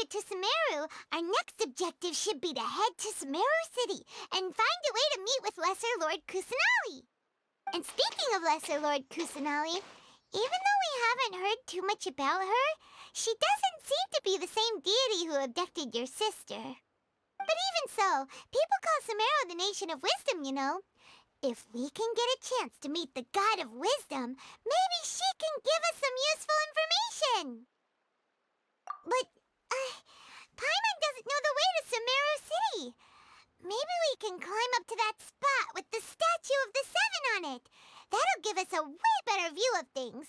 made it to Sumeru, our next objective should be to head to Sumeru City and find a way to meet with Lesser Lord Kusanali. And speaking of Lesser Lord Kusanali, even though we haven't heard too much about her, she doesn't seem to be the same deity who abducted your sister. But even so, people call Sumeru the Nation of Wisdom, you know. If we can get a chance to meet the God of Wisdom, maybe she can give us some useful information. But, Paimon doesn't know the way to Sumeru City. Maybe we can climb up to that spot with the statue of the Seven on it. That'll give us a way better view of things.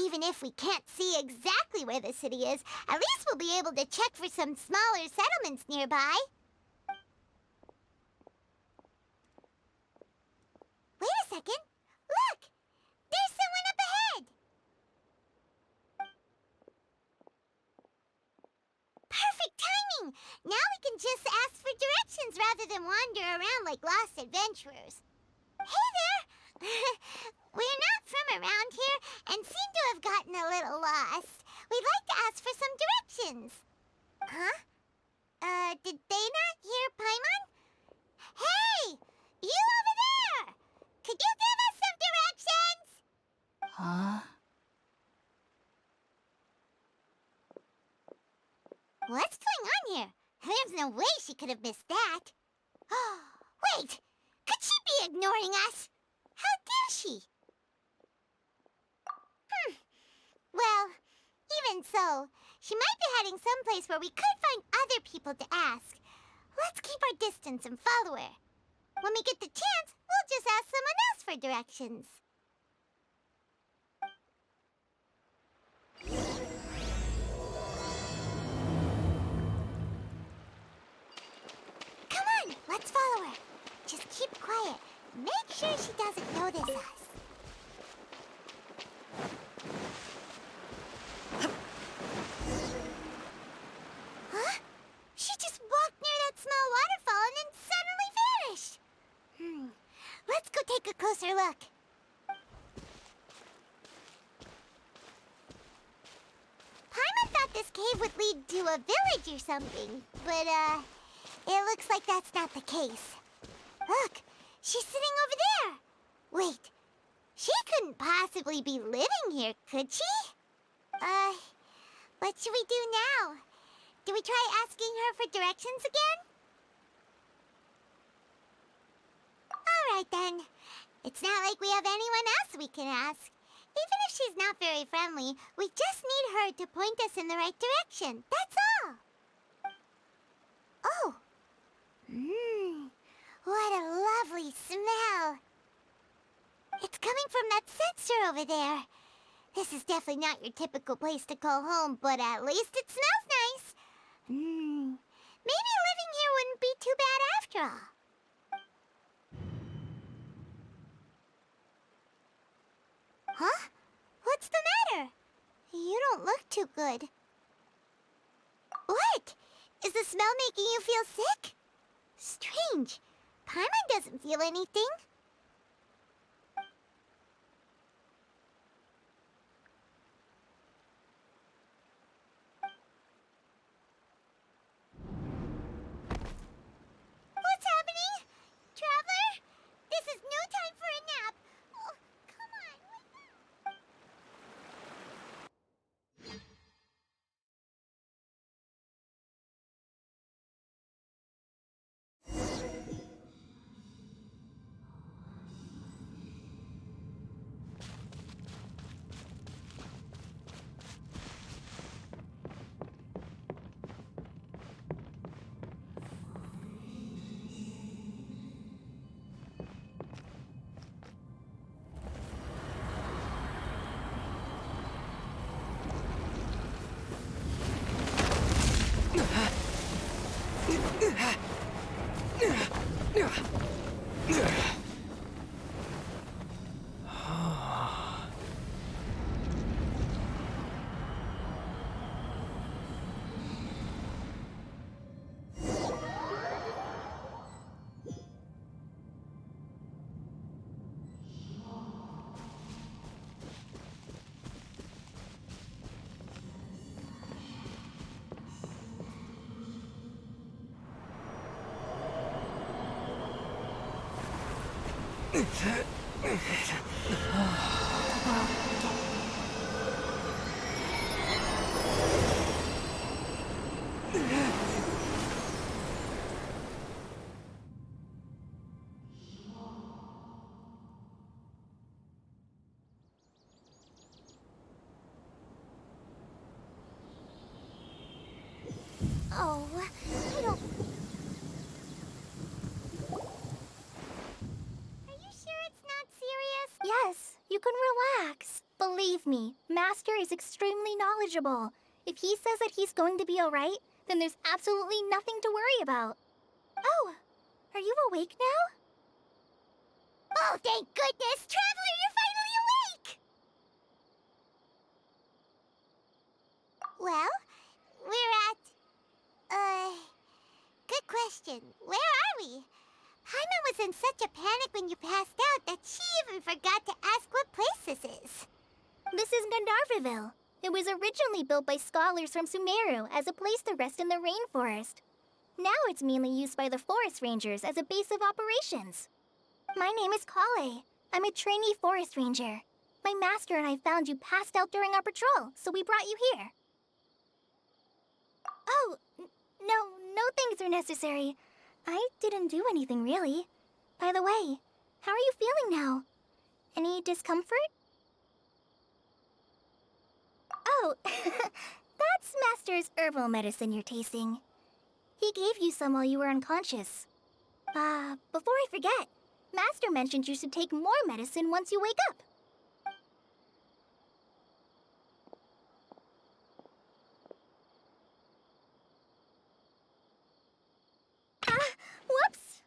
Even if we can't see exactly where the city is, at least we'll be able to check for some smaller settlements nearby. Wait a second. Look! There's someone up ahead! Perfect timing! Now we can just ask for directions rather than wander around like lost adventurers. Hey there! We're not from around here and seem to have gotten a little lost. We'd like to ask for some directions. Huh? Did they not hear Paimon? Hey! You over there! Could you give us some directions? Huh? What's going on here? There's no way she could have missed that. Wait! Could she be ignoring us? How dare she? Well, even so, she might be heading someplace where we could find other people to ask. Let's keep our distance and follow her. When we get the chance, we'll just ask someone else for directions. Come on, let's follow her. Just keep quiet. Make sure she doesn't notice us. Huh? She just walked near that small waterfall and then suddenly vanished. Let's go take a closer look. Paimon thought this cave would lead to a village or something, but, it looks like that's not the case. Look, she's sitting over there. Wait, she couldn't possibly be living here, could she? What should we do now? Do we try asking her for directions again? All right, then. It's not like we have anyone else we can ask. Even if she's not very friendly, we just need her to point us in the right direction. That's all. Oh. What a lovely smell. It's coming from that sensor over there. This is definitely not your typical place to call home, but at least it smells nice. Maybe living here wouldn't be too bad after all. Huh? What's the matter? You don't look too good. What? Is the smell making you feel sick? Strange. Paimon doesn't feel anything. What's happening? Traveler? This is no time for a nap. Oh, come on, wake up. Oh, I don't... Are you sure it's not serious? Yes, you can relax. Believe me, Master is extremely knowledgeable. If he says that he's going to be alright, then there's absolutely nothing to worry about. Oh, are you awake now? Oh, thank goodness! Traveler, you're finally awake! Well, we're at... Good question. Where are we? Paimon was in such a panic when you passed out that she even forgot to ask what place this is. This is Gandharvaville. It was originally built by scholars from Sumeru as a place to rest in the rainforest. Now it's mainly used by the forest rangers as a base of operations. My name is Kale. I'm a trainee forest ranger. My master and I found you passed out during our patrol, so we brought you here. Oh, no things are necessary. I didn't do anything really. By the way, how are you feeling now? Any discomfort? Oh, that's Master's herbal medicine you're tasting. He gave you some while you were unconscious. Before I forget, Master mentioned you should take more medicine once you wake up. Whoops!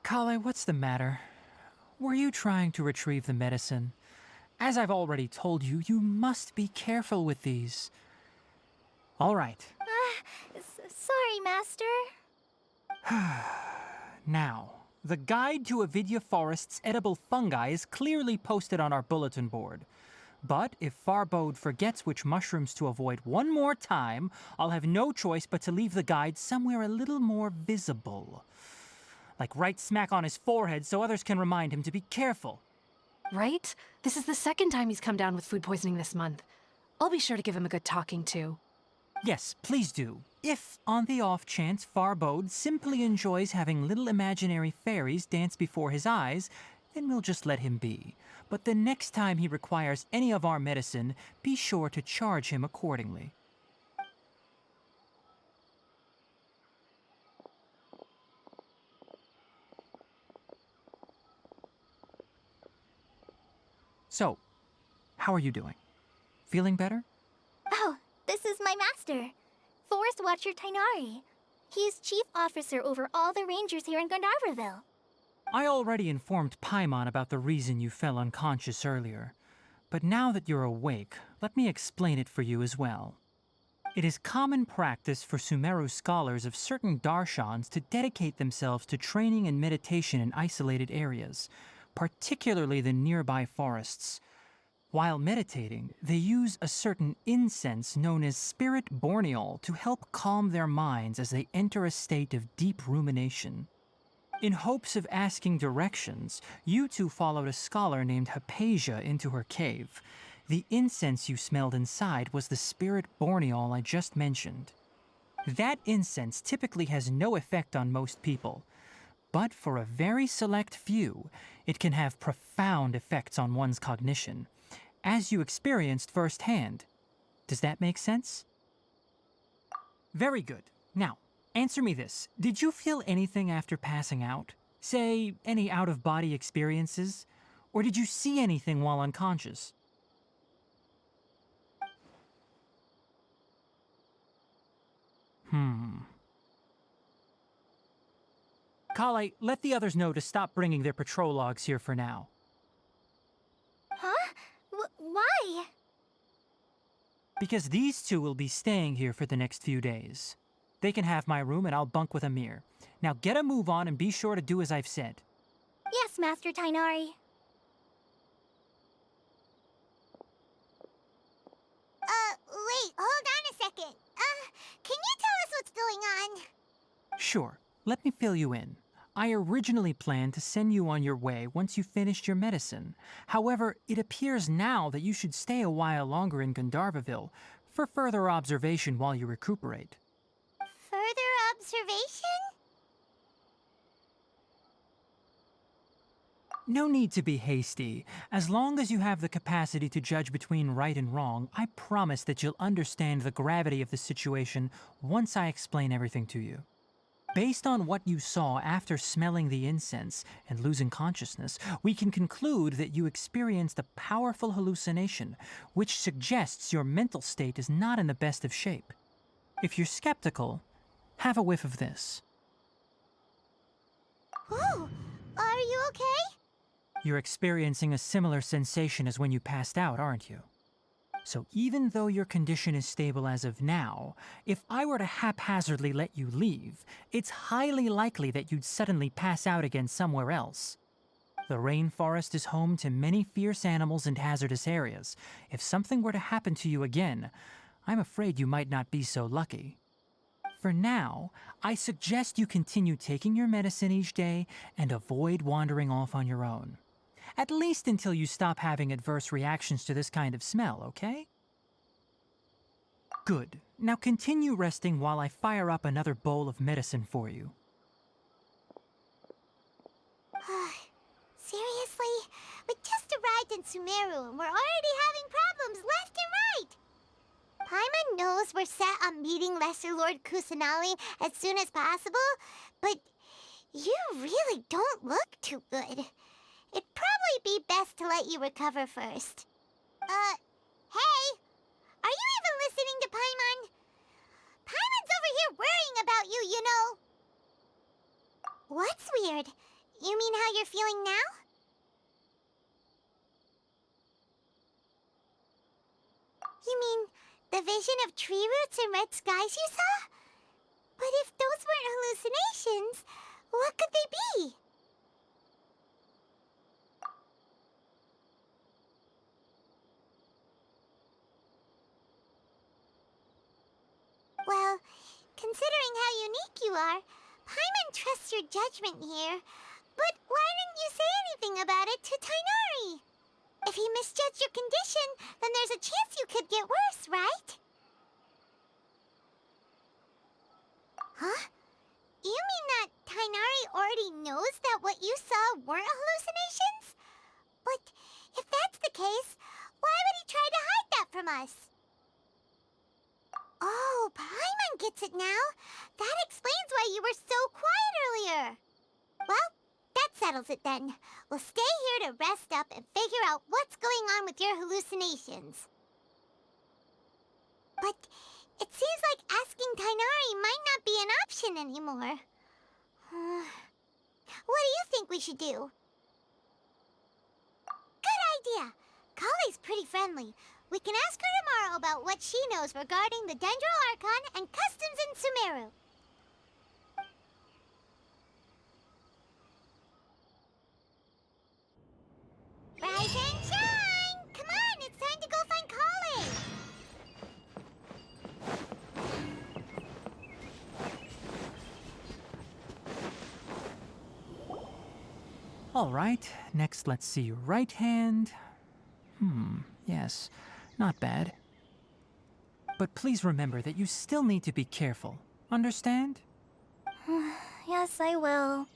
Kale, what's the matter? Were you trying to retrieve the medicine? As I've already told you, you must be careful with these. All right. Sorry, Master. Now, the guide to Avidya Forest's edible fungi is clearly posted on our bulletin board. But if Farbode forgets which mushrooms to avoid one more time, I'll have no choice but to leave the guide somewhere a little more visible. Like right smack on his forehead so others can remind him to be careful. Right? This is the second time he's come down with food poisoning this month. I'll be sure to give him a good talking to. Yes, please do. If, on the off chance, Farbode simply enjoys having little imaginary fairies dance before his eyes, then we'll just let him be. But the next time he requires any of our medicine, be sure to charge him accordingly. So, how are you doing? Feeling better? Oh, this is my master, Forest Watcher Tainari. He is chief officer over all the rangers here in Gandharvaville. I already informed Paimon about the reason you fell unconscious earlier. But now that you're awake, let me explain it for you as well. It is common practice for Sumeru scholars of certain darshans to dedicate themselves to training and meditation in isolated areas, particularly the nearby forests. While meditating, they use a certain incense known as spirit borneol to help calm their minds as they enter a state of deep rumination. In hopes of asking directions, you two followed a scholar named Hypatia into her cave. The incense you smelled inside was the spirit borneol I just mentioned. That incense typically has no effect on most people, but for a very select few, it can have profound effects on one's cognition, as you experienced firsthand. Does that make sense? Very good. Now, answer me this. Did you feel anything after passing out? Say, any out-of-body experiences? Or did you see anything while unconscious? Kale, let the others know to stop bringing their patrol logs here for now. Huh? Why? Because these two will be staying here for the next few days. They can have my room and I'll bunk with Amir. Now get a move on and be sure to do as I've said. Yes, Master Tainari. Wait, hold on a second. Can you tell us what's going on? Sure. let me fill you in. I originally planned to send you on your way once you finished your medicine. However, it appears now that you should stay a while longer in Gandharvaville for further observation while you recuperate. Further observation? No need to be hasty. As long as you have the capacity to judge between right and wrong, I promise that you'll understand the gravity of the situation once I explain everything to you. Based on what you saw after smelling the incense and losing consciousness, we can conclude that you experienced a powerful hallucination, which suggests your mental state is not in the best of shape. If you're skeptical, have a whiff of this. Whoa! Are you okay? You're experiencing a similar sensation as when you passed out, aren't you? So even though your condition is stable as of now, if I were to haphazardly let you leave, it's highly likely that you'd suddenly pass out again somewhere else. The rainforest is home to many fierce animals and hazardous areas. If something were to happen to you again, I'm afraid you might not be so lucky. For now, I suggest you continue taking your medicine each day and avoid wandering off on your own. At least until you stop having adverse reactions to this kind of smell, okay? Good. Now continue resting while I fire up another bowl of medicine for you. Seriously? We just arrived in Sumeru and we're already having problems left and right! Paimon knows we're set on meeting Lesser Lord Kusanali as soon as possible, but you really don't look too good. It'd probably be best to let you recover first. Hey! Are you even listening to Paimon? Paimon's over here worrying about you, you know. What's weird? You mean how you're feeling now? You mean the vision of tree roots and red skies you saw? But if those weren't hallucinations, what could they be? Well, considering how unique you are, Paimon trusts your judgment here. But why didn't you say anything about it to Tainari? If he misjudged your condition, then there's a chance you could get worse, right? Huh? You mean that Tainari already knows that what you saw weren't hallucinations? But if that's the case, why would he try to hide that from us? Oh, Paimon gets it now. That explains why you were so quiet earlier. Well, that settles it then. We'll stay here to rest up and figure out what's going on with your hallucinations. But it seems like asking Tainari might not be an option anymore. What do you think we should do? Good idea. Kale's pretty friendly. We can ask her tomorrow about what she knows regarding the Dendro Archon and customs in Sumeru. Rise and shine! Come on, it's time to go find Kale! All right, next let's see your right hand. Yes, not bad. But please remember that you still need to be careful. Understand? Yes, I will.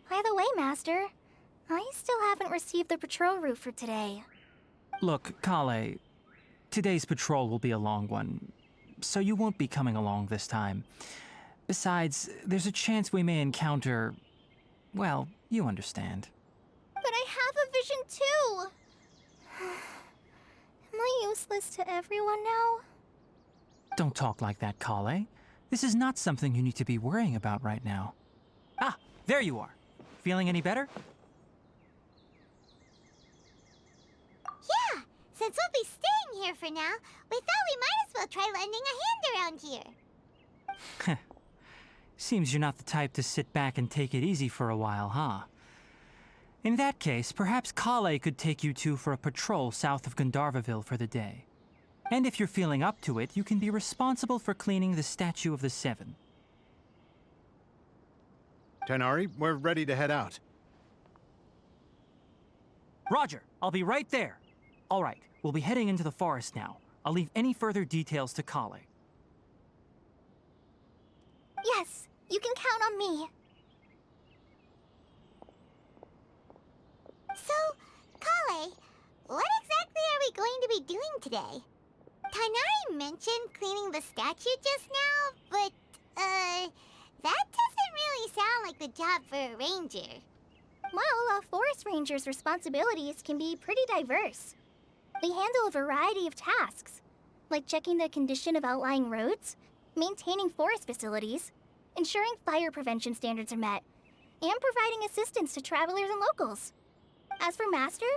By the way, Master, I still haven't received the patrol route for today. Look, Kale, today's patrol will be a long one, so you won't be coming along this time. Besides, there's a chance we may encounter... well, you understand. But I have a vision too! Am I useless to everyone now? Don't talk like that, Kale. This is not something you need to be worrying about right now. Ah, there you are. Feeling any better? Yeah, since we'll be staying here for now, we thought we might as well try lending a hand around here. Seems you're not the type to sit back and take it easy for a while, huh? In that case, perhaps Kale could take you two for a patrol south of Gandharvaville for the day. And if you're feeling up to it, you can be responsible for cleaning the Statue of the Seven. Tainari, we're ready to head out. Roger, I'll be right there. All right, we'll be heading into the forest now. I'll leave any further details to Kale. Yes, you can count on me. So, Kale, what exactly are we going to be doing today? Tainari mentioned cleaning the statue just now, but, that doesn't really sound like the job for a ranger. Well, a forest ranger's responsibilities can be pretty diverse. They handle a variety of tasks, like checking the condition of outlying roads, maintaining forest facilities, ensuring fire prevention standards are met, and providing assistance to travelers and locals. As for Master,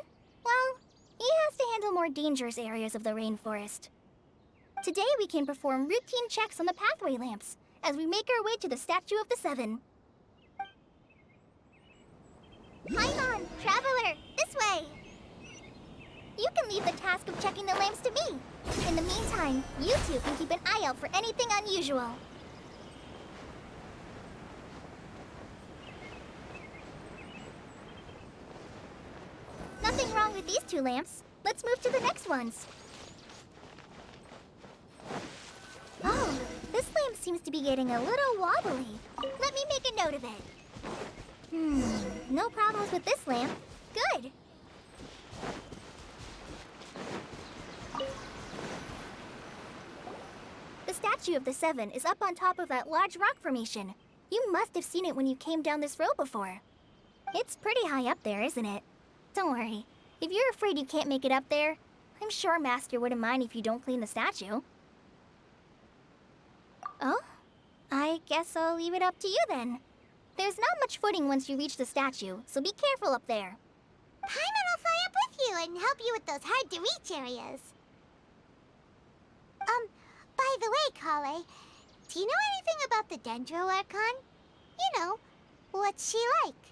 well, he has to handle more dangerous areas of the rainforest. Today we can perform routine checks on the pathway lamps as we make our way to the Statue of the Seven. Paimon, traveler, this way! You can leave the task of checking the lamps to me. In the meantime, you two can keep an eye out for anything unusual. Nothing wrong with these two lamps. Let's move to the next ones. Oh, this lamp seems to be getting a little wobbly. Let me make a note of it. No problems with this lamp. Good. The Statue of the Seven is up on top of that large rock formation. You must have seen it when you came down this road before. It's pretty high up there, isn't it? Don't worry. If you're afraid you can't make it up there, I'm sure Master wouldn't mind if you don't clean the statue. Oh? I guess I'll leave it up to you then. There's not much footing once you reach the statue, so be careful up there. Paimon will fly up with you and help you with those hard-to-reach areas. By the way, Kale, do you know anything about the Dendro Archon? You know, what's she like?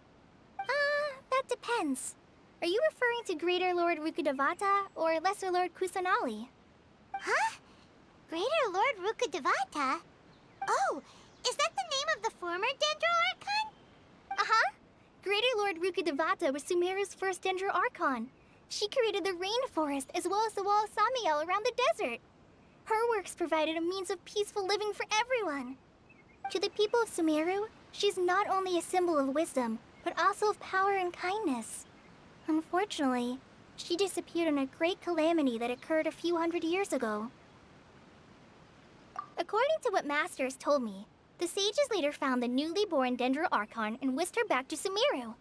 That depends. Are you referring to Greater Lord Rukkhadevata or Lesser Lord Kusanali? Huh? Greater Lord Rukkhadevata? Oh, is that the name of the former Dendro Archon? Uh-huh. Greater Lord Rukkhadevata was Sumeru's first Dendro Archon. She created the rainforest as well as the wall of Samiel around the desert. Her works provided a means of peaceful living for everyone. To the people of Sumeru, she's not only a symbol of wisdom, but also of power and kindness. Unfortunately, she disappeared in a great calamity that occurred a few hundred years ago. According to what Master has told me, the sages later found the newly born Dendro Archon and whisked her back to Sumeru.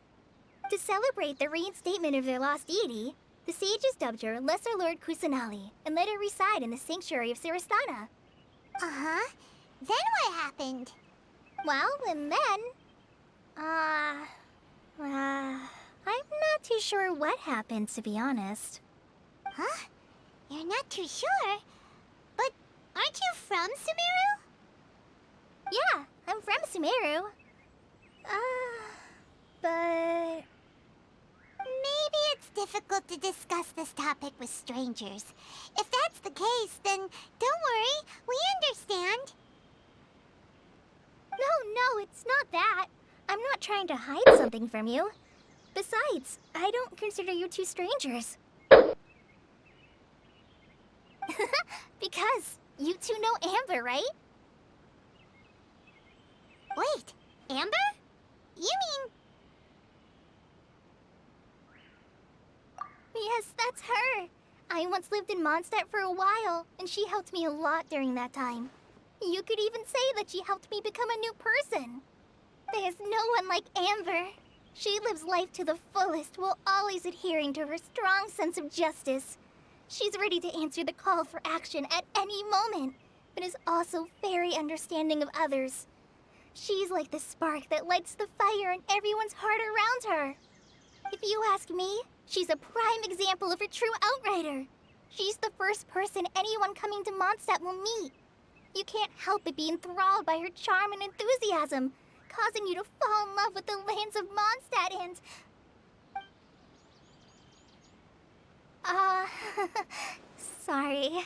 To celebrate the reinstatement of their lost deity, the sages dubbed her Lesser Lord Kusanali and let her reside in the sanctuary of Sarastana. Uh-huh. Then what happened? Well, and then... I'm not too sure what happened, to be honest. Huh? You're not too sure? But aren't you from Sumeru? Yeah, I'm from Sumeru. But... Maybe it's difficult to discuss this topic with strangers. If that's the case, then don't worry, we understand. No, it's not that. I'm not trying to hide something from you. Besides, I don't consider you two strangers. Because you two know Amber, right? Wait, Amber? You mean... Yes, that's her. I once lived in Mondstadt for a while, and she helped me a lot during that time. You could even say that she helped me become a new person. There's no one like Amber. She lives life to the fullest while always adhering to her strong sense of justice. She's ready to answer the call for action at any moment, but is also very understanding of others. She's like the spark that lights the fire in everyone's heart around her. If you ask me, she's a prime example of a true outrider. She's the first person anyone coming to Mondstadt will meet. You can't help but be enthralled by her charm and enthusiasm, causing you to fall in love with the lands of Mondstadt and... sorry.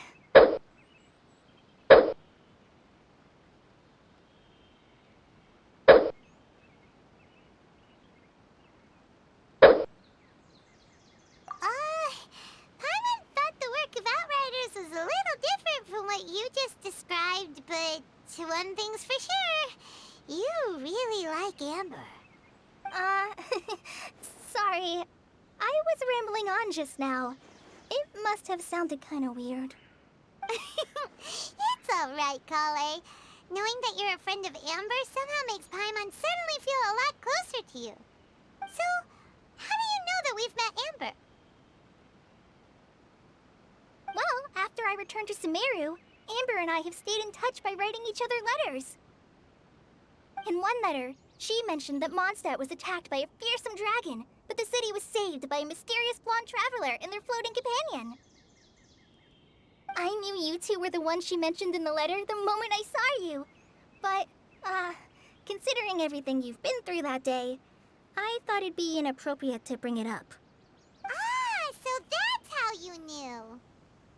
one thing's for sure. You really like Amber. Sorry. I was rambling on just now. It must have sounded kind of weird. It's alright, Kale. Knowing that you're a friend of Amber somehow makes Paimon suddenly feel a lot closer to you. So, how do you know that we've met Amber? Well, after I returned to Sumeru, Amber and I have stayed in touch by writing each other letters. In one letter, she mentioned that Mondstadt was attacked by a fearsome dragon, but the city was saved by a mysterious blonde traveler and their floating companion. I knew you two were the ones she mentioned in the letter the moment I saw you. But, considering everything you've been through that day, I thought it'd be inappropriate to bring it up. Ah, so that's how you knew.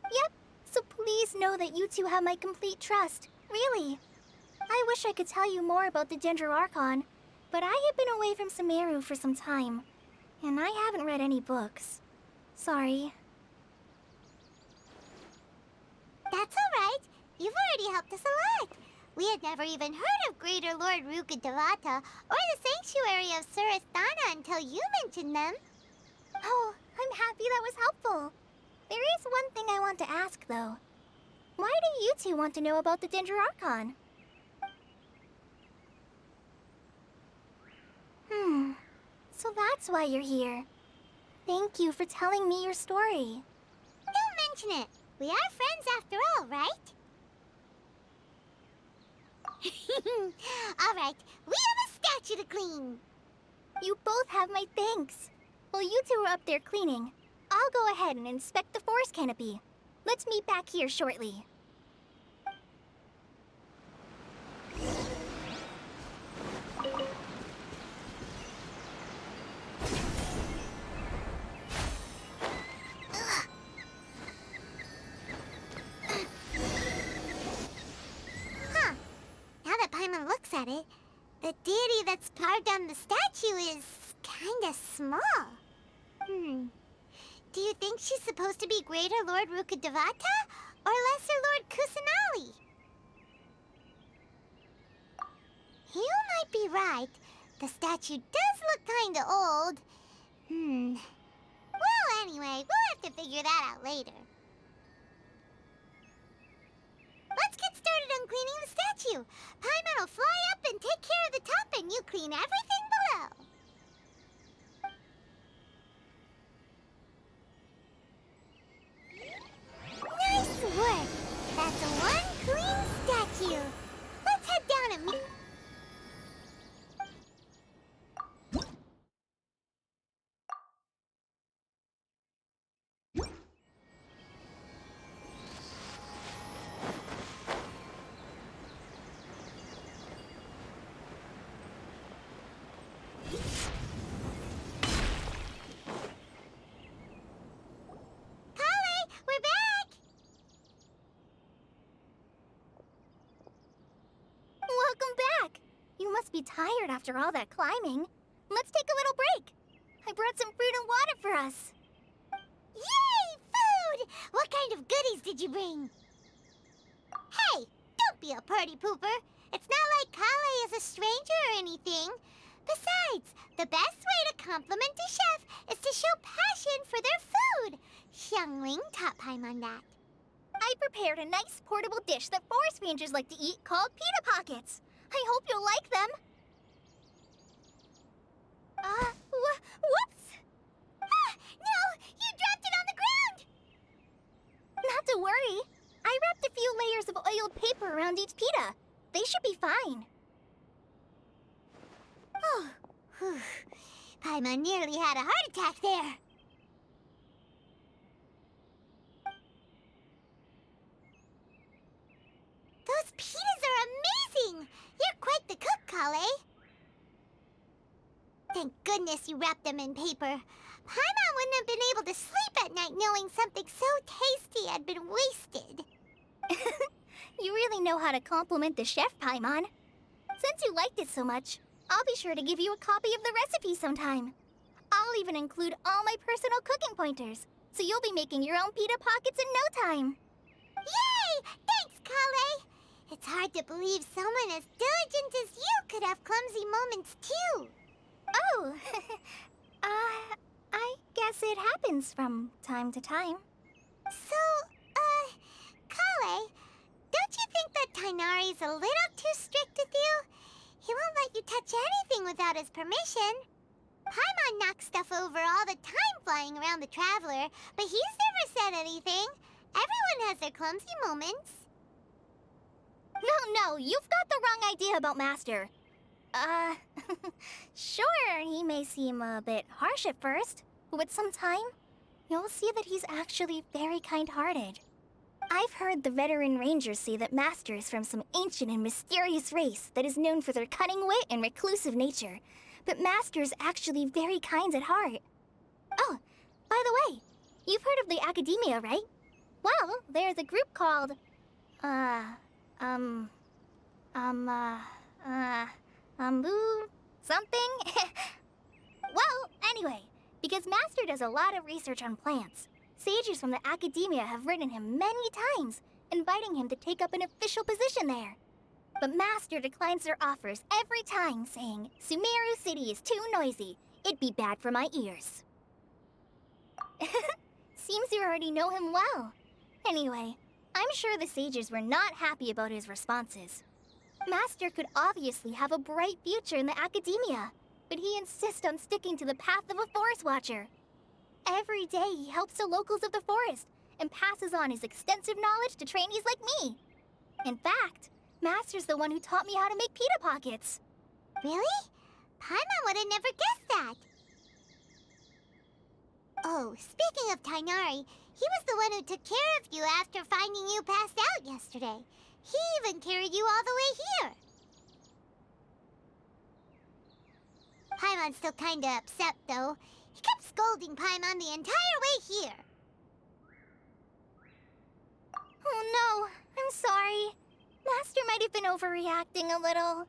Yep, so please know that you two have my complete trust. Really. I wish I could tell you more about the Ginger Archon, but I have been away from Sumeru for some time, and I haven't read any books. Sorry. That's alright. You've already helped us a lot. We had never even heard of Greater Lord Rukkhadevata or the Sanctuary of Surasthana until you mentioned them. Oh, I'm happy that was helpful. There is one thing I want to ask, though. Why do you two want to know about the Ginger Archon? So that's why you're here. Thank you for telling me your story. Don't mention it. We are friends after all, right? Alright, we have a statue to clean. You both have my thanks. While you two are up there cleaning, I'll go ahead and inspect the forest canopy. Let's meet back here shortly. Huh. Now that Paimon looks at it, the deity that's carved on the statue is kinda small. Do you think she's supposed to be Greater Lord Rukkhadevata or Lesser Lord Kusanali? You might be right. The statue does look kinda old. Well, anyway, we'll have to figure that out later. Let's get started on cleaning the statue. Paimon will fly up and take care of the top, and you clean everything below. Nice work! That's one clean statue. Let's head down and meet... Kale, we're back! Welcome back! You must be tired after all that climbing. Let's take a little break. I brought some fruit and water for us. Yay! Food! What kind of goodies did you bring? Hey! Don't be a party pooper! It's not like Kale is a stranger or anything. Besides, the best way to compliment a chef is to show passion for their food. Xiangling taught Paimon that. I prepared a nice portable dish that forest rangers like to eat called pita pockets. I hope you'll like them. Whoops! Ah! No! You dropped it on the ground! Not to worry. I wrapped a few layers of oiled paper around each pita. They should be fine. Oh, whew. Paimon nearly had a heart attack there. Those pitas are amazing! You're quite the cook, Kale. Thank goodness you wrapped them in paper. Paimon wouldn't have been able to sleep at night knowing something so tasty had been wasted. You really know how to compliment the chef, Paimon. Since you liked it so much, I'll be sure to give you a copy of the recipe sometime. I'll even include all my personal cooking pointers, so you'll be making your own pita pockets in no time. Yay! Thanks, Kale! It's hard to believe someone as diligent as you could have clumsy moments too. Oh, I guess it happens from time to time. So, Kale, don't you think that Tainari's a little too strict with you? He won't let you touch anything without his permission. Paimon knocks stuff over all the time flying around the Traveler, but he's never said anything. Everyone has their clumsy moments. No, you've got the wrong idea about Master. Sure, he may seem a bit harsh at first, but with some time, you'll see that he's actually very kind-hearted. I've heard the veteran rangers say that Master is from some ancient and mysterious race that is known for their cunning wit and reclusive nature, but Master's actually very kind at heart. Oh, by the way, you've heard of the Academia, right? Well, there's a group called, something? Well, anyway, because Master does a lot of research on plants, sages from the Academia have written him many times, inviting him to take up an official position there. But Master declines their offers every time, saying, Sumeru City is too noisy. It'd be bad for my ears. Seems you already know him well. Anyway, I'm sure the sages were not happy about his responses. Master could obviously have a bright future in the Academia, but he insists on sticking to the path of a forest watcher. Every day he helps the locals of the forest and passes on his extensive knowledge to trainees like me. In fact, Master's the one who taught me how to make pita pockets. Really? Paimon would have never guessed that. Oh, speaking of Tainari, he was the one who took care of you after finding you passed out yesterday. He even carried you all the way here. Paimon's still kinda upset, though. He kept scolding Paimon the entire way here. Oh no, I'm sorry. Master might have been overreacting a little.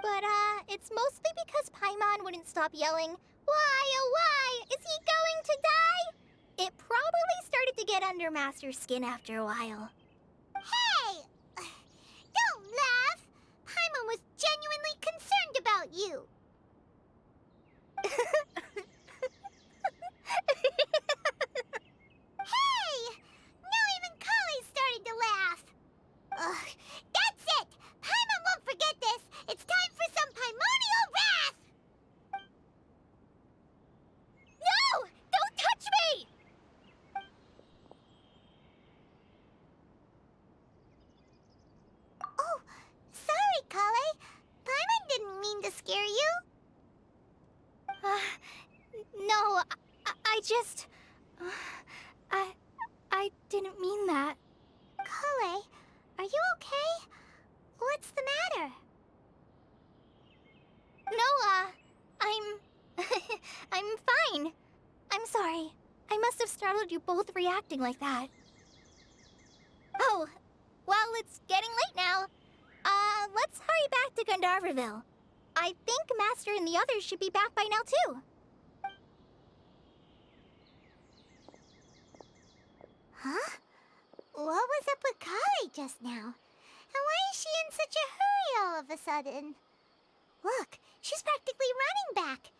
But, it's mostly because Paimon wouldn't stop yelling, Why, oh why, is he going to die? It probably started to get under Master's skin after a while. Hey! Don't laugh! Paimon was genuinely concerned about you. Hey! Now even Kale's starting to laugh. Ugh, that's it! Paimon won't forget this! It's time for some primordial wrath! No! Don't touch me! Oh, sorry, Kale. Paimon didn't mean to scare you. No, I just... I didn't mean that. Kale, are you okay? What's the matter? No, I'm fine. I'm sorry. I must have startled you both reacting like that. Oh, well, it's getting late now. Let's hurry back to Gandharville. I think Master and the others should be back by now, too. Huh? What was up with Kale just now? And why is she in such a hurry all of a sudden? Look, she's practically running back.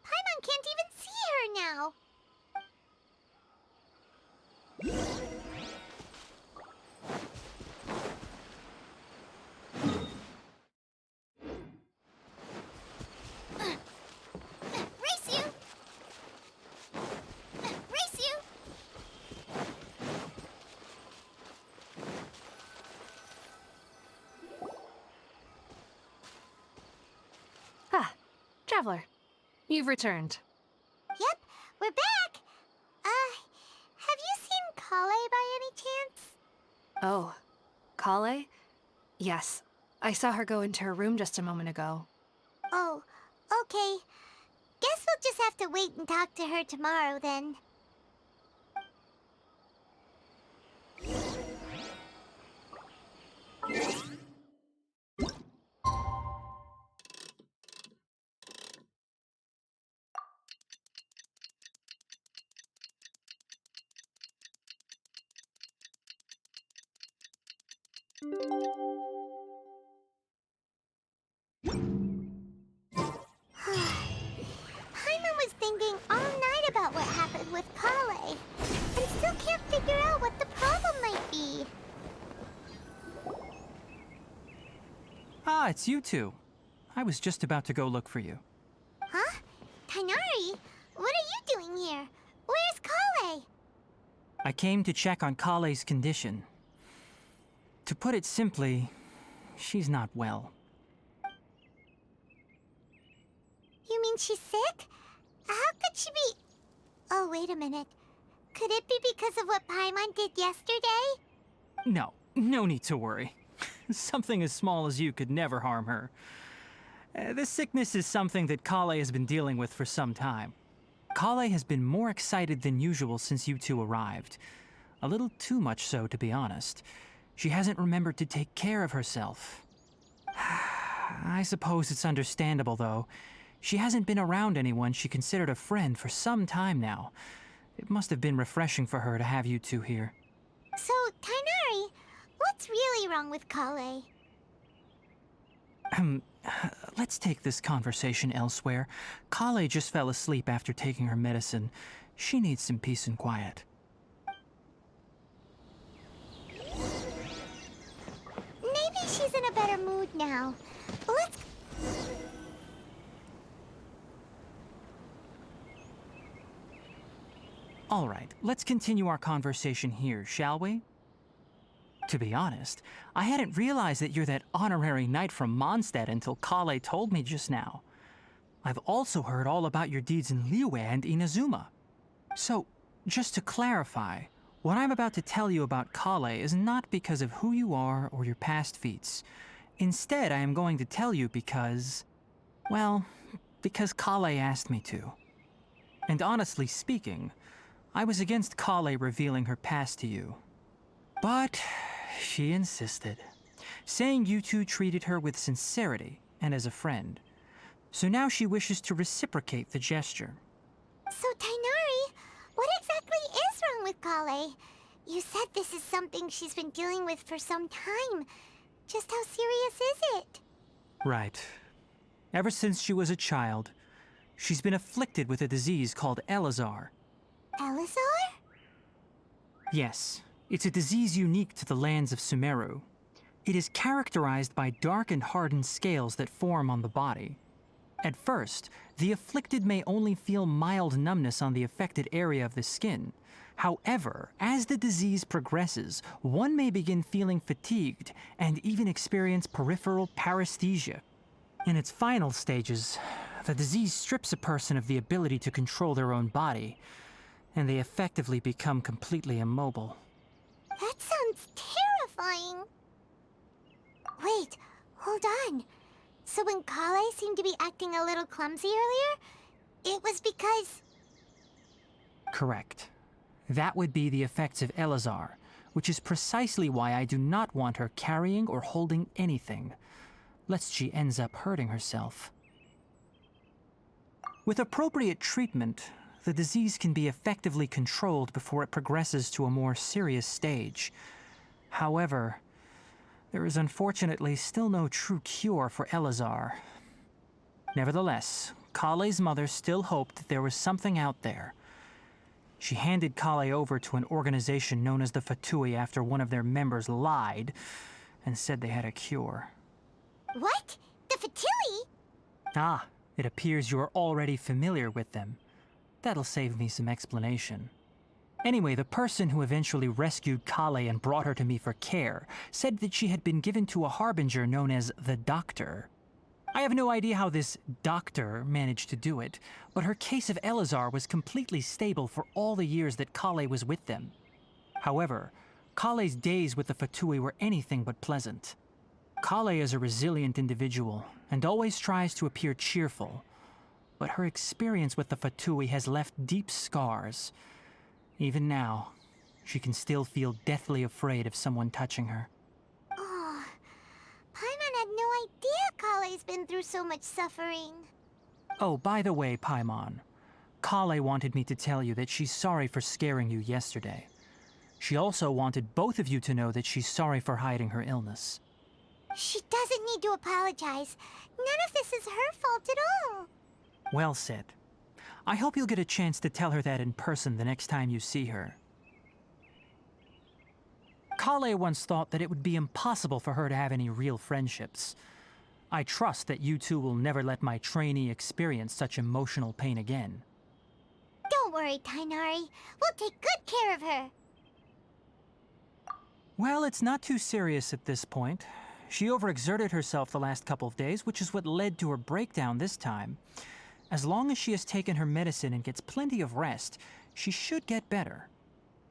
Paimon can't even see her now. Race you! Race you! Ah, Traveler, you've returned. Yep, we're back. Have you seen Kale by any chance? Oh, Kale? Yes, I saw her go into her room just a moment ago. Oh, okay. Guess we'll just have to wait and talk to her tomorrow then. it's you two. I was just about to go look for you. Huh? Tainari, what are you doing here? Where's Kale? I came to check on Kale's condition. To put it simply, she's not well. You mean she's sick? How could she be... Oh, wait a minute. Could it be because of what Paimon did yesterday? No need to worry. Something as small as you could never harm her. This sickness is something that Kale has been dealing with for some time. Kale has been more excited than usual since you two arrived. A little too much so, to be honest. She hasn't remembered to take care of herself. I suppose it's understandable, though. She hasn't been around anyone she considered a friend for some time now. It must have been refreshing for her to have you two here. So, Tainari, what's really wrong with Kale? Let's take this conversation elsewhere. Kale just fell asleep after taking her medicine. She needs some peace and quiet. Maybe she's in a better mood now. Let's... All right, let's continue our conversation here, shall we? To be honest, I hadn't realized that you're that honorary knight from Mondstadt until Kale told me just now. I've also heard all about your deeds in Liyue and Inazuma. So, just to clarify, what I'm about to tell you about Kale is not because of who you are or your past feats. Instead, I am going to tell you because... well, because Kale asked me to. And honestly speaking, I was against Kale revealing her past to you. But she insisted, saying you two treated her with sincerity and as a friend. So now she wishes to reciprocate the gesture. So, Tainari, what exactly is wrong with Kale? You said this is something she's been dealing with for some time. Just how serious is it? Right. Ever since she was a child, she's been afflicted with a disease called Elazar. Elazar? Yes, it's a disease unique to the lands of Sumeru. It is characterized by dark and hardened scales that form on the body. At first, the afflicted may only feel mild numbness on the affected area of the skin. However, as the disease progresses, one may begin feeling fatigued and even experience peripheral paresthesia. In its final stages, the disease strips a person of the ability to control their own body, and they effectively become completely immobile. That sounds terrifying. Wait, hold on. So when Kale seemed to be acting a little clumsy earlier, it was because... Correct. That would be the effects of Elazar, which is precisely why I do not want her carrying or holding anything, lest she ends up hurting herself. With appropriate treatment, the disease can be effectively controlled before it progresses to a more serious stage. However, there is unfortunately still no true cure for Elazar. Nevertheless, Kale's mother still hoped that there was something out there. She handed Kale over to an organization known as the Fatui after one of their members lied and said they had a cure. What? The Fatui? Ah, it appears you are already familiar with them. That'll save me some explanation. Anyway, the person who eventually rescued Kale and brought her to me for care said that she had been given to a harbinger known as the Doctor. I have no idea how this doctor managed to do it, but her case of Elazar was completely stable for all the years that Kale was with them. However, Kale's days with the Fatui were anything but pleasant. Kale is a resilient individual and always tries to appear cheerful, but her experience with the Fatui has left deep scars. Even now, she can still feel deathly afraid of someone touching her. Oh, Paimon had no idea Kale's been through so much suffering. Oh, by the way, Paimon, Kale wanted me to tell you that she's sorry for scaring you yesterday. She also wanted both of you to know that she's sorry for hiding her illness. She doesn't need to apologize. None of this is her fault at all. Well said. I hope you'll get a chance to tell her that in person the next time you see her. Kale once thought that it would be impossible for her to have any real friendships. I trust that you two will never let my trainee experience such emotional pain again. Don't worry, Tainari. We'll take good care of her. Well, it's not too serious at this point. She overexerted herself the last couple of days, which is what led to her breakdown this time. As long as she has taken her medicine and gets plenty of rest, she should get better.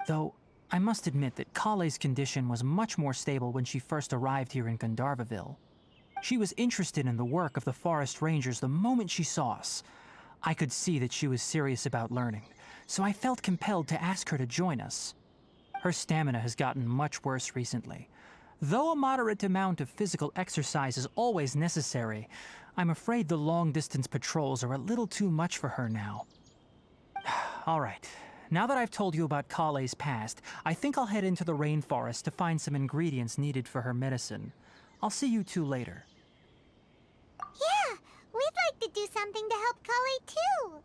Though, I must admit that Kale's condition was much more stable when she first arrived here in Gandharvaville. She was interested in the work of the forest rangers the moment she saw us. I could see that she was serious about learning, so I felt compelled to ask her to join us. Her stamina has gotten much worse recently. Though a moderate amount of physical exercise is always necessary, I'm afraid the long-distance patrols are a little too much for her now. All right, now that I've told you about Kale's past, I think I'll head into the rainforest to find some ingredients needed for her medicine. I'll see you two later. Yeah, we'd like to do something to help Kale too.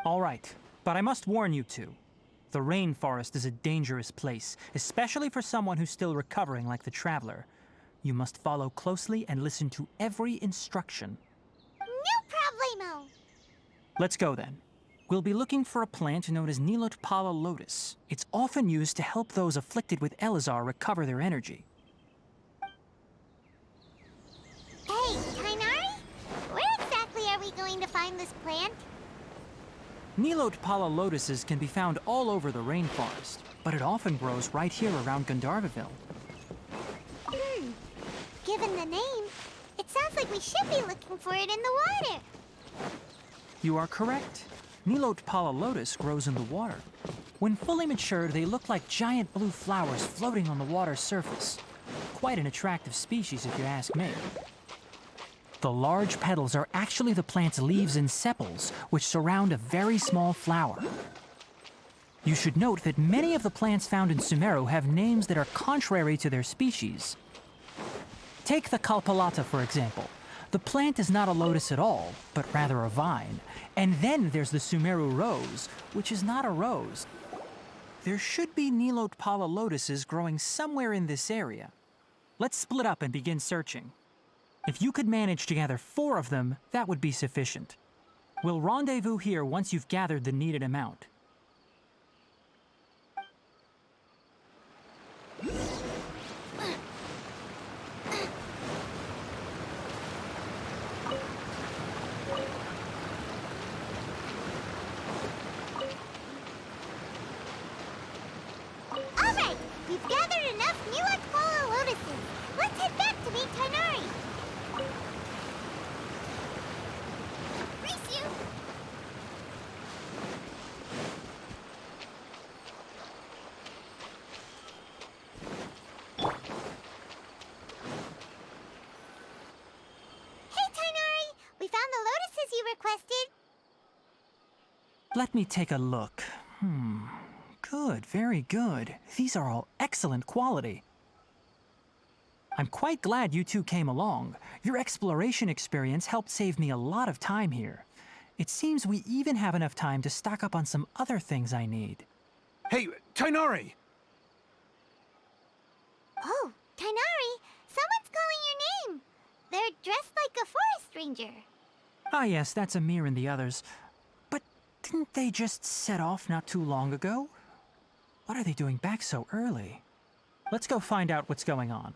All right, but I must warn you two. The rainforest is a dangerous place, especially for someone who's still recovering like the traveler. You must follow closely and listen to every instruction. No problemo. Let's go then. We'll be looking for a plant known as Nilotpala lotus. It's often used to help those afflicted with Elazar recover their energy. Hey, Tainari? Where exactly are we going to find this plant? Nilotpala lotuses can be found all over the rainforest, but it often grows right here around Gandharvaville. Given the name, it sounds like we should be looking for it in the water. You are correct. Nilotpala lotus grows in the water. When fully matured, they look like giant blue flowers floating on the water's surface. Quite an attractive species, if you ask me. The large petals are actually the plant's leaves and sepals, which surround a very small flower. You should note that many of the plants found in Sumeru have names that are contrary to their species. Take the Kalpalata, for example. The plant is not a lotus at all, but rather a vine. And then there's the Sumeru rose, which is not a rose. There should be Nilotpala lotuses growing somewhere in this area. Let's split up and begin searching. If you could manage to gather 4 of them, that would be sufficient. We'll rendezvous here once you've gathered the needed amount. All right, we've gathered enough Nilotpala lotuses. Let's head back to meet Tainari. Race you! Hey, Tainari! We found the lotuses you requested. Let me take a look. Good, very good. These are all excellent quality. I'm quite glad you two came along. Your exploration experience helped save me a lot of time here. It seems we even have enough time to stock up on some other things I need. Hey, Tainari! Oh, Tainari, someone's calling your name. They're dressed like a forest ranger. Ah yes, that's Amir and the others. But didn't they just set off not too long ago? What are they doing back so early? Let's go find out what's going on.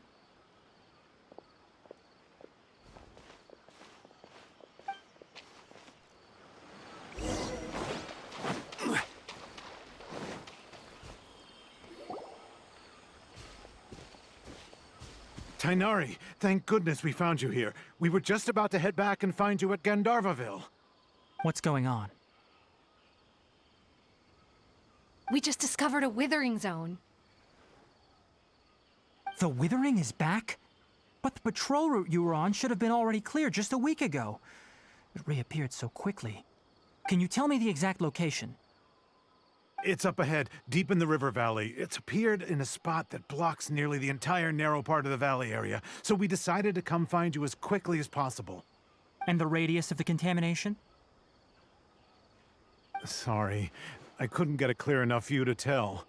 Tainari, thank goodness we found you here. We were just about to head back and find you at Gandharvaville. What's going on? We just discovered a withering zone. The withering is back? But the patrol route you were on should have been already clear just a week ago. It reappeared so quickly. Can you tell me the exact location? It's up ahead, deep in the river valley. It's appeared in a spot that blocks nearly the entire narrow part of the valley area, so we decided to come find you as quickly as possible. And the radius of the contamination? Sorry, I couldn't get a clear enough view to tell.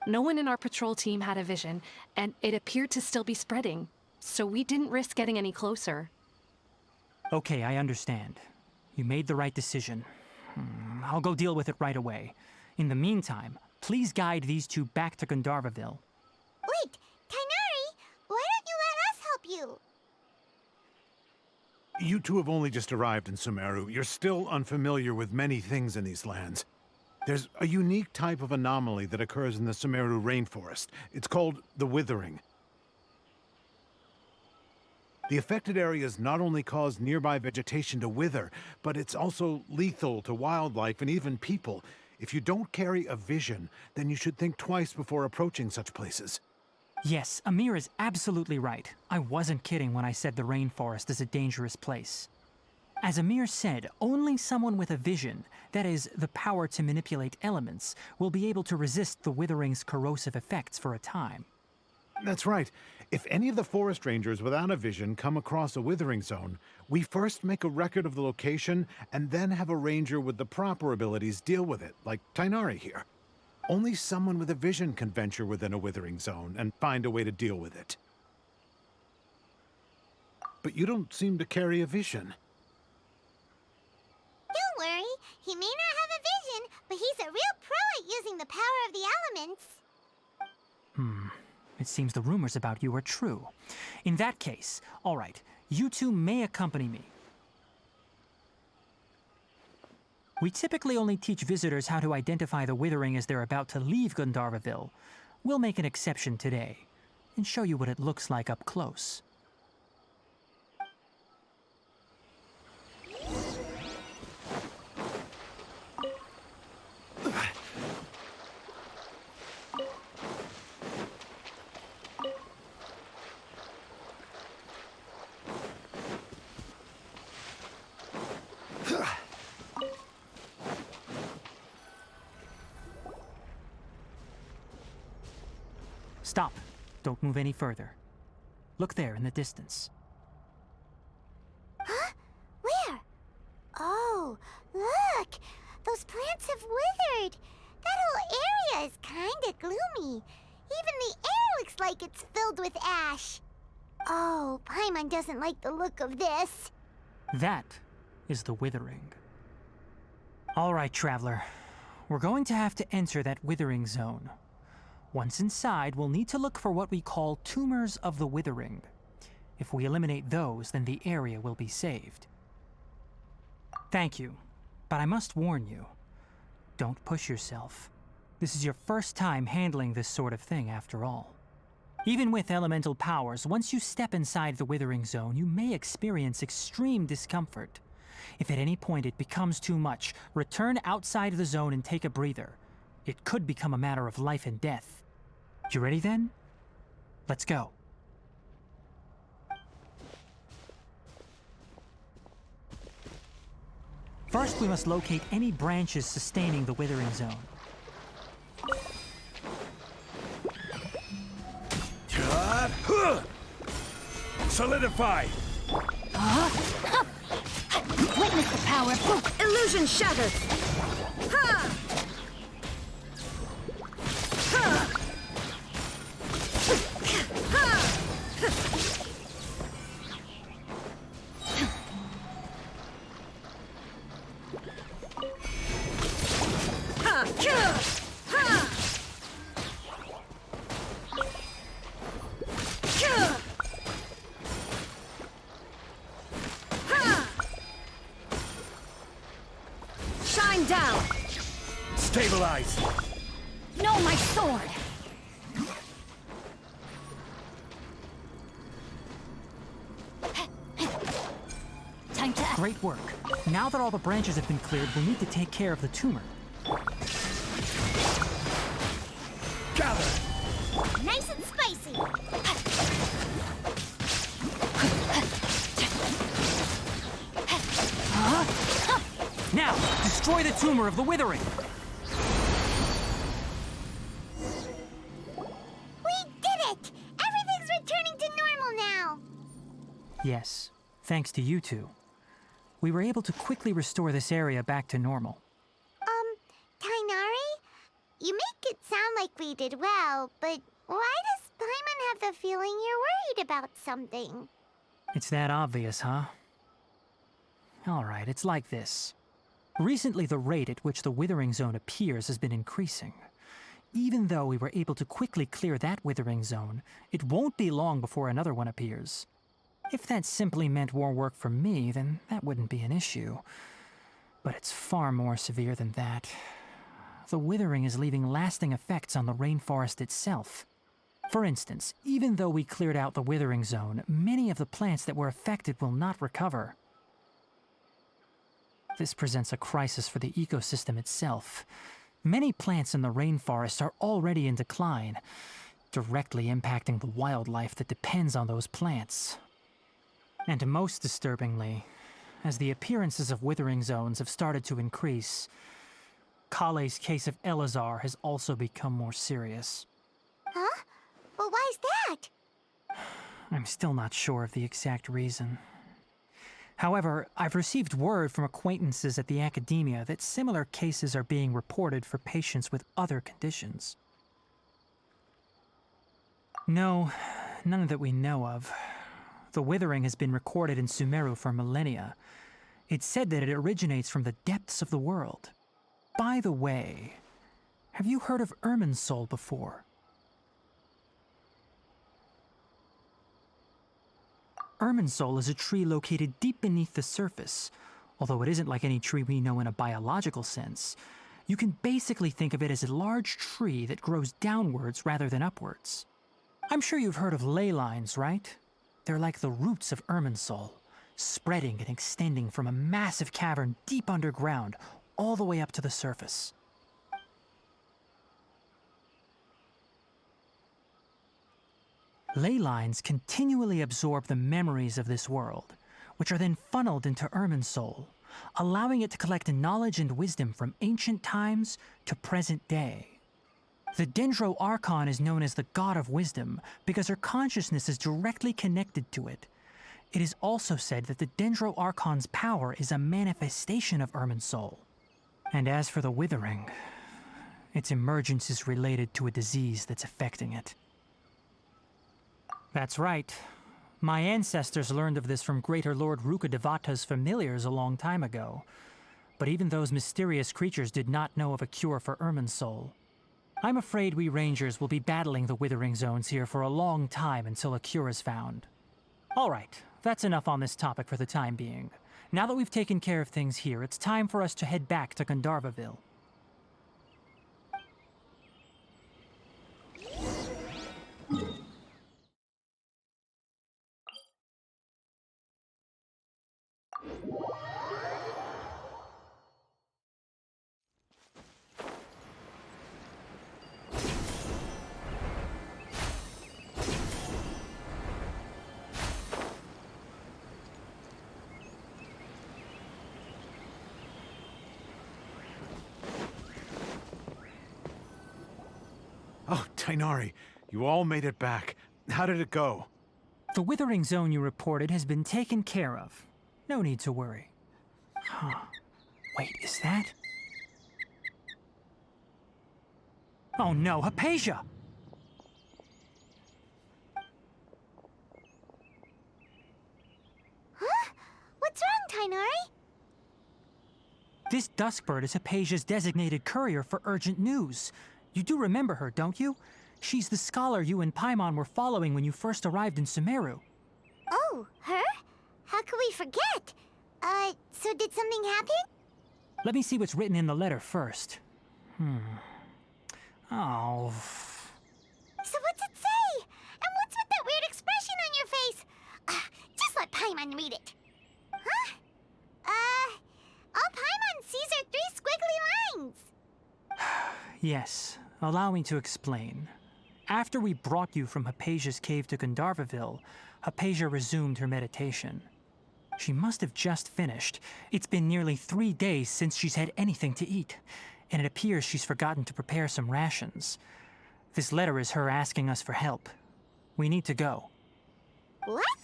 No one in our patrol team had a vision, and it appeared to still be spreading, so we didn't risk getting any closer. Okay, I understand. You made the right decision. I'll go deal with it right away. In the meantime, please guide these two back to Gandharvaville. Wait, Tainari, why don't you let us help you? You two have only just arrived in Sumeru. You're still unfamiliar with many things in these lands. There's a unique type of anomaly that occurs in the Sumeru rainforest. It's called the withering. The affected areas not only cause nearby vegetation to wither, but it's also lethal to wildlife and even people. If you don't carry a vision, then you should think twice before approaching such places. Yes, Amir is absolutely right. I wasn't kidding when I said the rainforest is a dangerous place. As Amir said, only someone with a vision, that is, the power to manipulate elements, will be able to resist the withering's corrosive effects for a time. That's right. If any of the forest rangers without a vision come across a withering zone, we first make a record of the location and then have a ranger with the proper abilities deal with it, like Tainari here. Only someone with a vision can venture within a withering zone and find a way to deal with it. But you don't seem to carry a vision. Don't worry, he may not have a vision, but he's a real pro at using the power of the elements. It seems the rumors about you are true. In that case, all right, you two may accompany me. We typically only teach visitors how to identify the withering as they're about to leave Gandharvaville. We'll make an exception today and show you what it looks like up close. Stop. Don't move any further. Look there in the distance. Huh? Where? Oh, look! Those plants have withered! That whole area is kinda gloomy. Even the air looks like it's filled with ash. Oh, Paimon doesn't like the look of this. That is the withering. All right, traveler. We're going to have to enter that withering zone. Once inside, we'll need to look for what we call tumors of the withering. If we eliminate those, then the area will be saved. Thank you, but I must warn you. Don't push yourself. This is your first time handling this sort of thing, after all. Even with elemental powers, once you step inside the withering zone, you may experience extreme discomfort. If at any point it becomes too much, return outside the zone and take a breather. It could become a matter of life and death. You ready then? Let's go. First, we must locate any branches sustaining the withering zone. Solidify! Witness the power. Illusion shattered! Ha! Ha! Shine down! Stabilize! No, my sword! Time to act. Great work. Now that all the branches have been cleared, we'll need to take care of the tumor. Gather! Nice and spicy! Now, destroy the tumor of the withering! We did it! Everything's returning to normal now! Yes, thanks to you two. We were able to quickly restore this area back to normal. Tainari? You make it sound like we did well, but why does Paimon have the feeling you're worried about something? It's that obvious, huh? All right, it's like this. Recently, the rate at which the withering zone appears has been increasing. Even though we were able to quickly clear that withering zone, it won't be long before another one appears. If that simply meant more work for me, then that wouldn't be an issue. But it's far more severe than that. The withering is leaving lasting effects on the rainforest itself. For instance, even though we cleared out the withering zone, many of the plants that were affected will not recover. This presents a crisis for the ecosystem itself. Many plants in the rainforest are already in decline, directly impacting the wildlife that depends on those plants. And most disturbingly, as the appearances of withering zones have started to increase, Kale's case of Elazar has also become more serious. Huh? Well, why is that? I'm still not sure of the exact reason. However, I've received word from acquaintances at the academia that similar cases are being reported for patients with other conditions. No, none that we know of. The withering has been recorded in Sumeru for millennia. It's said that it originates from the depths of the world. By the way, have you heard of Irminsul before? Irminsul is a tree located deep beneath the surface. Although it isn't like any tree we know in a biological sense, you can basically think of it as a large tree that grows downwards rather than upwards. I'm sure you've heard of ley lines, right? They're like the roots of Irminsul, spreading and extending from a massive cavern deep underground all the way up to the surface. Ley lines continually absorb the memories of this world, which are then funneled into Irminsul, allowing it to collect knowledge and wisdom from ancient times to present day. The Dendro Archon is known as the God of Wisdom because her consciousness is directly connected to it. It is also said that the Dendro Archon's power is a manifestation of Irminsul. And as for the Withering, its emergence is related to a disease that's affecting it. That's right. My ancestors learned of this from Greater Lord Rukadevata's familiars a long time ago. But even those mysterious creatures did not know of a cure for Irminsul. I'm afraid we rangers will be battling the withering zones here for a long time until a cure is found. All right, that's enough on this topic for the time being. Now that we've taken care of things here, it's time for us to head back to Gandharvaville. Oh, Tainari, you all made it back. How did it go? The withering zone you reported has been taken care of. No need to worry. Huh. Wait, is that? Oh no, Hypatia! Huh? What's wrong, Tainari? This Duskbird is Hypatia's designated courier for urgent news. You do remember her, don't you? She's the scholar you and Paimon were following when you first arrived in Sumeru. Oh, her? How could we forget? So did something happen? Let me see what's written in the letter first. Oh. So what's it say? And what's with that weird expression on your face? Just let Paimon read it. Huh? All Paimon sees are 3 squiggly lines. Yes, allow me to explain. After we brought you from Hypatia's cave to Gandharvaville, Hypatia resumed her meditation. She must have just finished. It's been nearly 3 days since she's had anything to eat, and it appears she's forgotten to prepare some rations. This letter is her asking us for help. We need to go. What?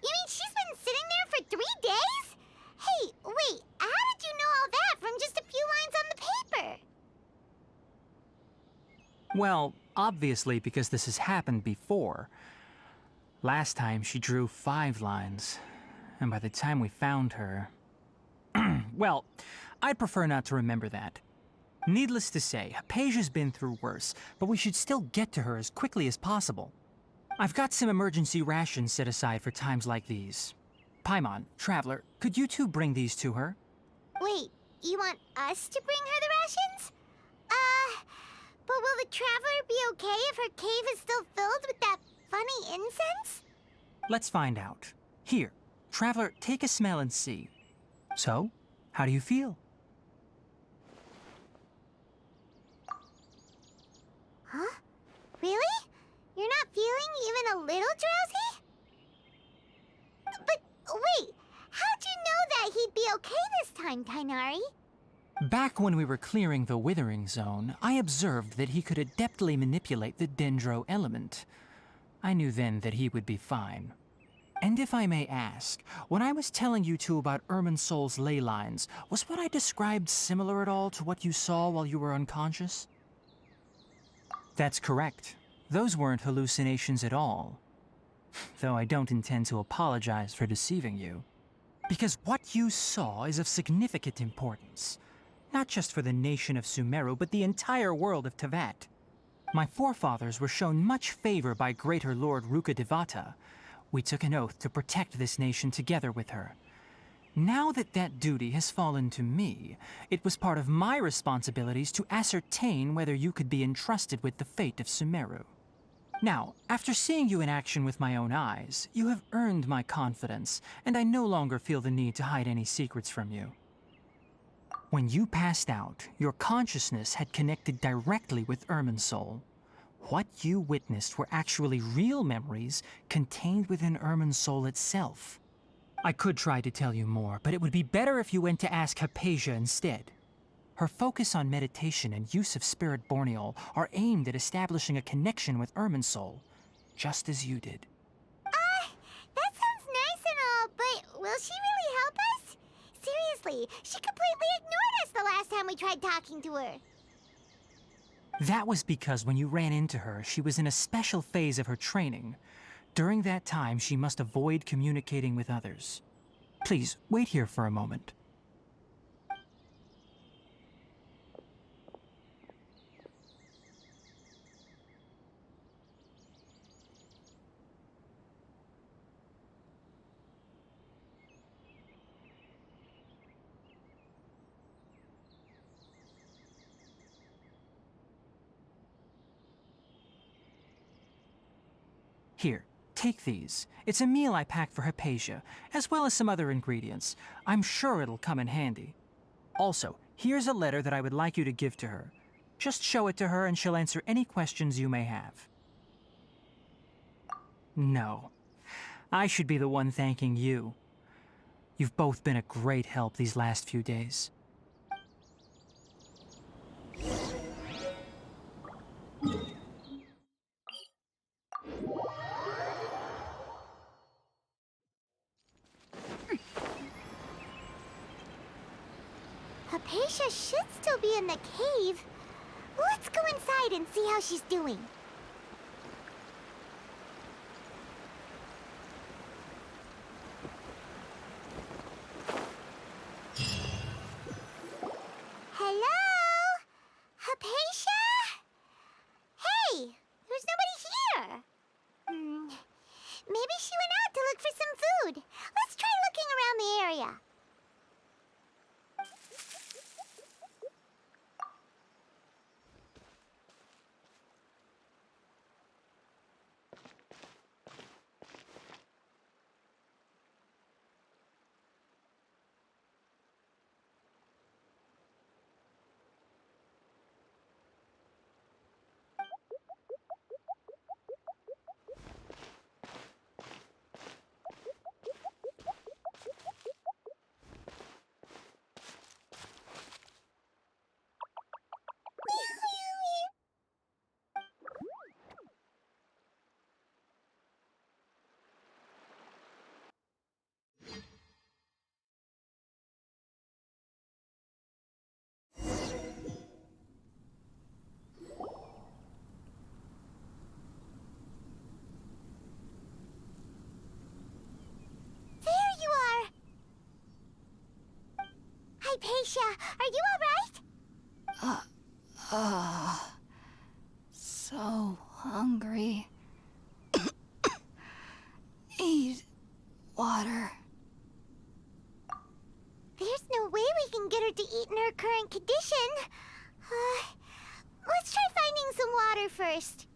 You mean she's been sitting there for 3 days? Hey, wait, how did you know all that from just a few lines on the paper? Well, obviously because this has happened before. Last time she drew 5 lines, and by the time we found her, Well, I'd prefer not to remember that. Needless to say, Hypatia's been through worse, but we should still get to her as quickly as possible. I've got some emergency rations set aside for times like these. Paimon, Traveler, could you two bring these to her? Wait, you want us to bring her the rations? But will the Traveler be okay if her cave is still filled with that funny incense? Let's find out. Here, Traveler, take a smell and see. So, how do you feel? Huh? Really? You're not feeling even a little drowsy? But wait, how'd you know that he'd be okay this time, Tainari? Back when we were clearing the Withering Zone, I observed that he could adeptly manipulate the Dendro element. I knew then that he would be fine. And if I may ask, when I was telling you two about Irminsol's ley lines, was what I described similar at all to what you saw while you were unconscious? That's correct. Those weren't hallucinations at all. Though I don't intend to apologize for deceiving you. Because what you saw is of significant importance. Not just for the nation of Sumeru, but the entire world of Tevat. My forefathers were shown much favor by Greater Lord Rukkhadevata. We took an oath to protect this nation together with her. Now that that duty has fallen to me, it was part of my responsibilities to ascertain whether you could be entrusted with the fate of Sumeru. Now, after seeing you in action with my own eyes, you have earned my confidence, and I no longer feel the need to hide any secrets from you. When you passed out, your consciousness had connected directly with Irminsol. What you witnessed were actually real memories contained within Irminsol itself. I could try to tell you more, but it would be better if you went to ask Hypatia instead. Her focus on meditation and use of Spirit Borneol are aimed at establishing a connection with Irminsol, just as you did. That sounds nice and all, but will she really help us? Seriously, she completely ignored us the last time we tried talking to her. That was because when you ran into her, she was in a special phase of her training. During that time, she must avoid communicating with others. Please, wait here for a moment. Here, take these. It's a meal I packed for Hypatia, as well as some other ingredients. I'm sure it'll come in handy. Also, here's a letter that I would like you to give to her. Just show it to her and she'll answer any questions you may have. No. I should be the one thanking you. You've both been a great help these last few days. Hypatia should still be in the cave. Let's go inside and see how she's doing. Hello? Hypatia? Hey, there's nobody here. Maybe she went out to look for some food. Let's try looking around the area. Aisha. Are you alright? So hungry. Eat water. There's no way we can get her to eat in her current condition. Let's try finding some water first.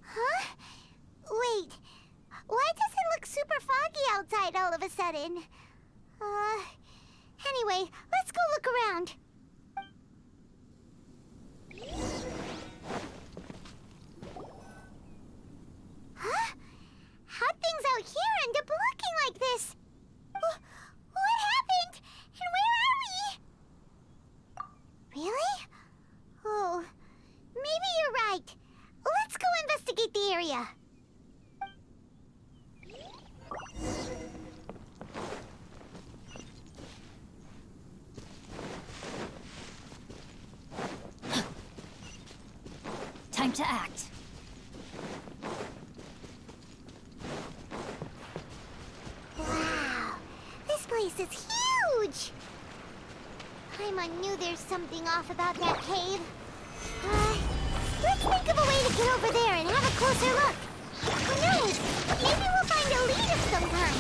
Huh? Wait. Why does it look super foggy outside all of a sudden? Anyway, let's go look around. Huh? How'd things out here end up looking like this? What happened? And where are we? Really? Oh, maybe you're right. Let's go investigate the area. Time to act. Wow, this place is huge! Paimon knew there's something off about that cave. Let's think of a way to get over there and have a closer look. Who knows? Maybe we'll find a lead of some kind.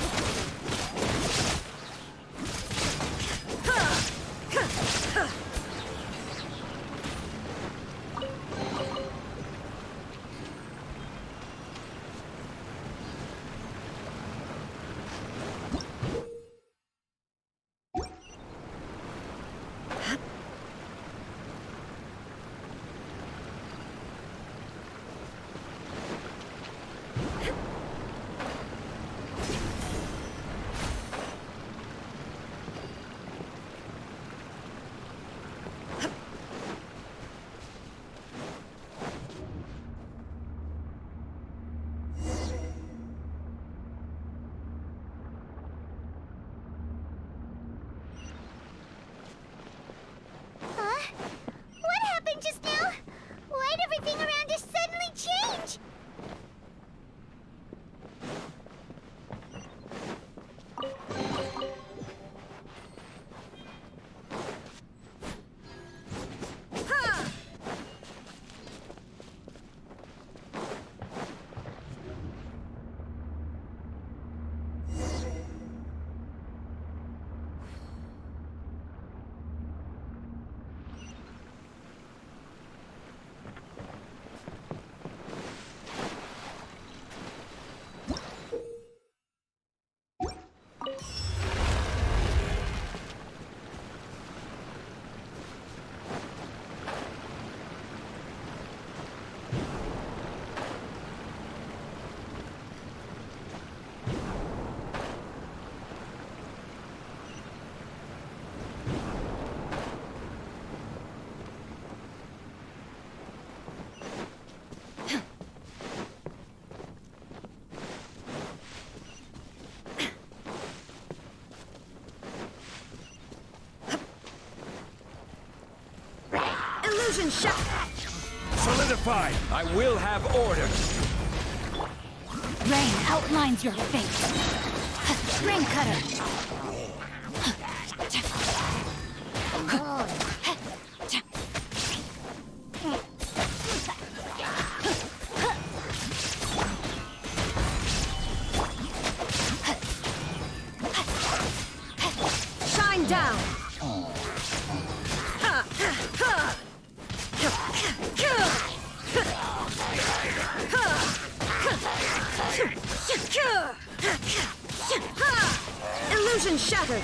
What happened just now? Why'd everything around us suddenly change? Illusion shot! Solidify! I will have order. Rain outlines your fate. Spring cutter. Shine down! Illusion shattered!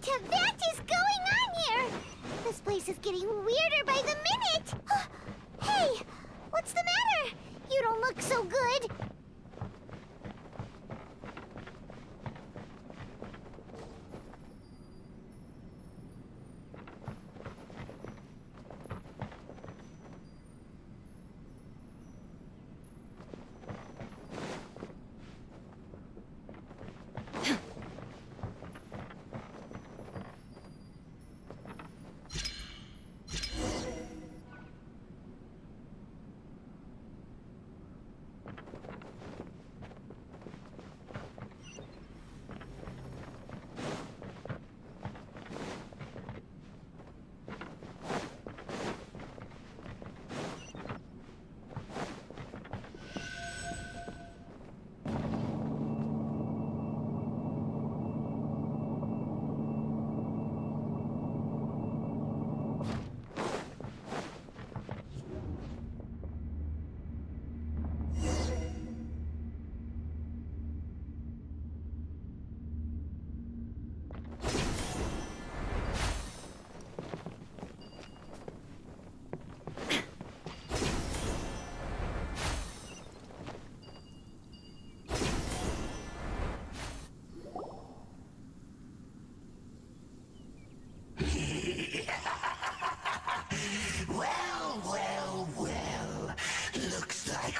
to that is going on here? This place is getting weirder by the minute. Hey, what's the matter? You don't look so good.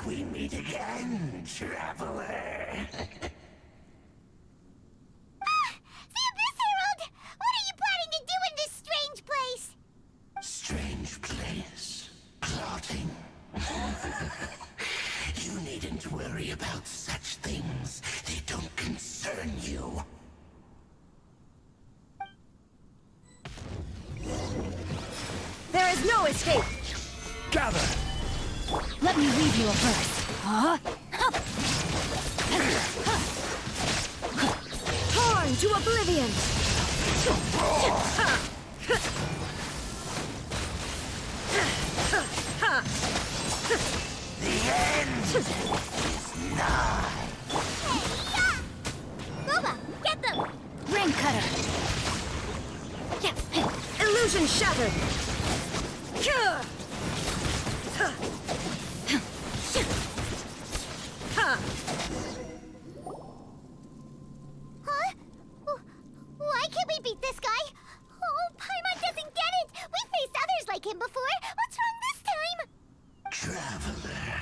We meet again, traveler. The Abyss Herald! What are you planning to do in this strange place? Strange place? Plotting? You needn't worry about such things. They don't concern you. There is no escape! Gather! Let me leave you a verse. Huh? Torn to oblivion! The end is nigh. Boba, get them! Ring cutter. Illusion shattered! Huh? Why can't we beat this guy? Oh, Paimon doesn't get it! We've faced others like him before! What's wrong this time? Traveler,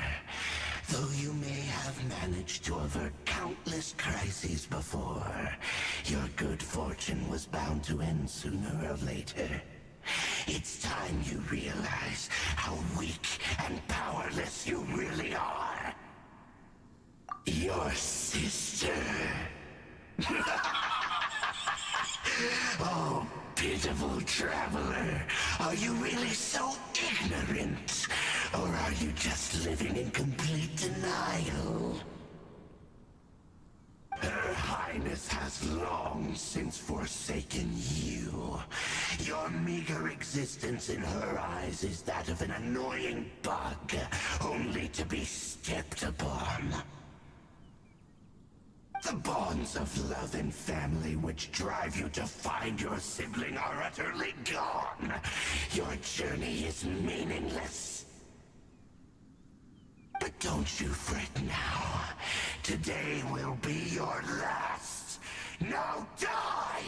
though you may have managed to avert countless crises before, your good fortune was bound to end sooner or later. It's time you realize how weak and powerless you really are. Your sister. Oh, pitiful traveler. Are you really so ignorant? Or are you just living in complete denial? Her Highness has long since forsaken you. Your meager existence in her eyes is that of an annoying bug, only to be stepped upon. The bonds of love and family which drive you to find your sibling are utterly gone. Your journey is meaningless. But don't you fret now. Today will be your last. Now die!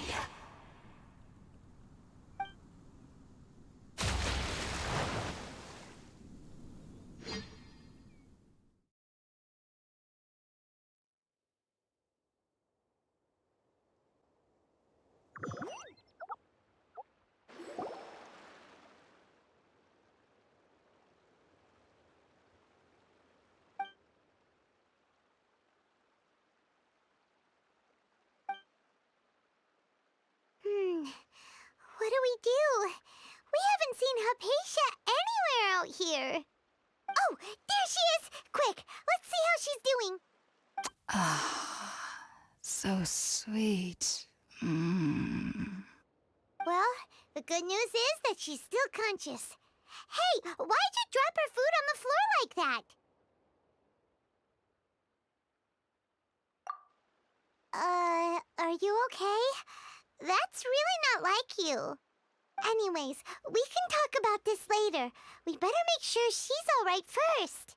What do we do? We haven't seen Hypatia anywhere out here. Oh, there she is! Quick, let's see how she's doing. So sweet. Well, the good news is that she's still conscious. Hey, why'd you drop her food on the floor like that? Are you okay? that's really not like you. Anyways, we can talk about this later. We better make sure she's all right first.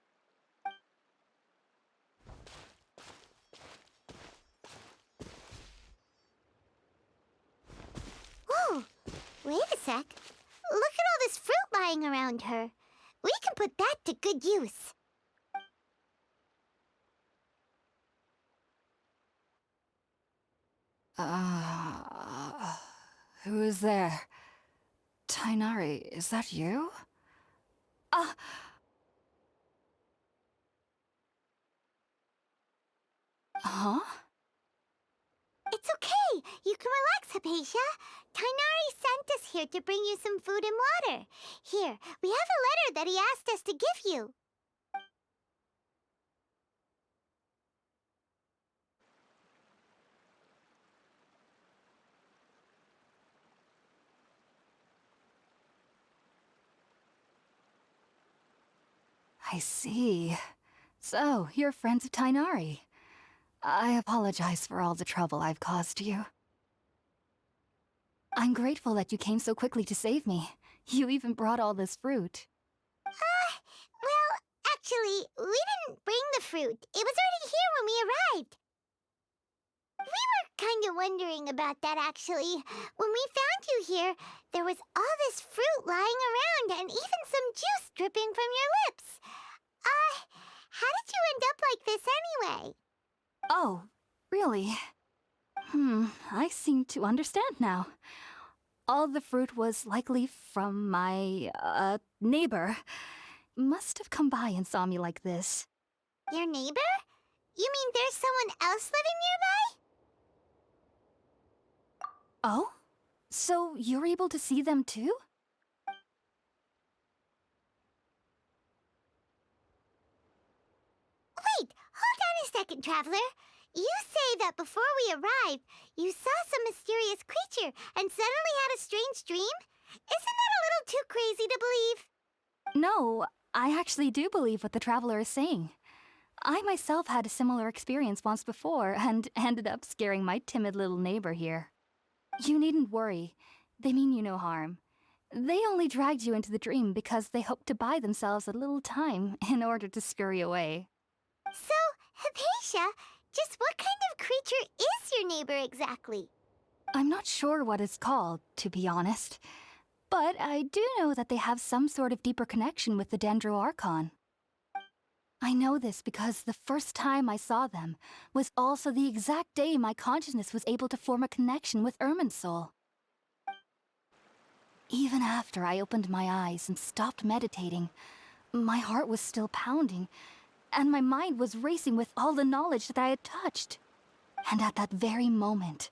Whoa, wait a sec. Look at all this fruit lying around her. We can put that to good use. Who is there? Tainari, is that you? Huh? It's okay. You can relax, Hypatia. Tainari sent us here to bring you some food and water. Here, we have a letter that he asked us to give you. I see. So, you're friends of Tainari. I apologize for all the trouble I've caused you. I'm grateful that you came so quickly to save me. You even brought all this fruit. Well, actually, we didn't bring the fruit. It was already here when we arrived. We were kind of wondering about that, actually. When we found you here, there was all this fruit lying around and even some juice dripping from your lips. How did you end up like this anyway? Oh, really? I seem to understand now. All the fruit was likely from my, neighbor. Must have come by and saw me like this. Your neighbor? You mean there's someone else living nearby? Oh? So you're able to see them too? Wait, hold on a second, Traveler. You say that before we arrived, you saw some mysterious creature and suddenly had a strange dream? Isn't that a little too crazy to believe? No, I actually do believe what the traveler is saying. I myself had a similar experience once before and ended up scaring my timid little neighbor here. You needn't worry. They mean you no harm. They only dragged you into the dream because they hoped to buy themselves a little time in order to scurry away. So, Hypatia, just what kind of creature is your neighbor exactly? I'm not sure what it's called, to be honest. But I do know that they have some sort of deeper connection with the Dendro Archon. I know this because the first time I saw them was also the exact day my consciousness was able to form a connection with Irminsul. Even after I opened my eyes and stopped meditating, my heart was still pounding, and my mind was racing with all the knowledge that I had touched. And at that very moment,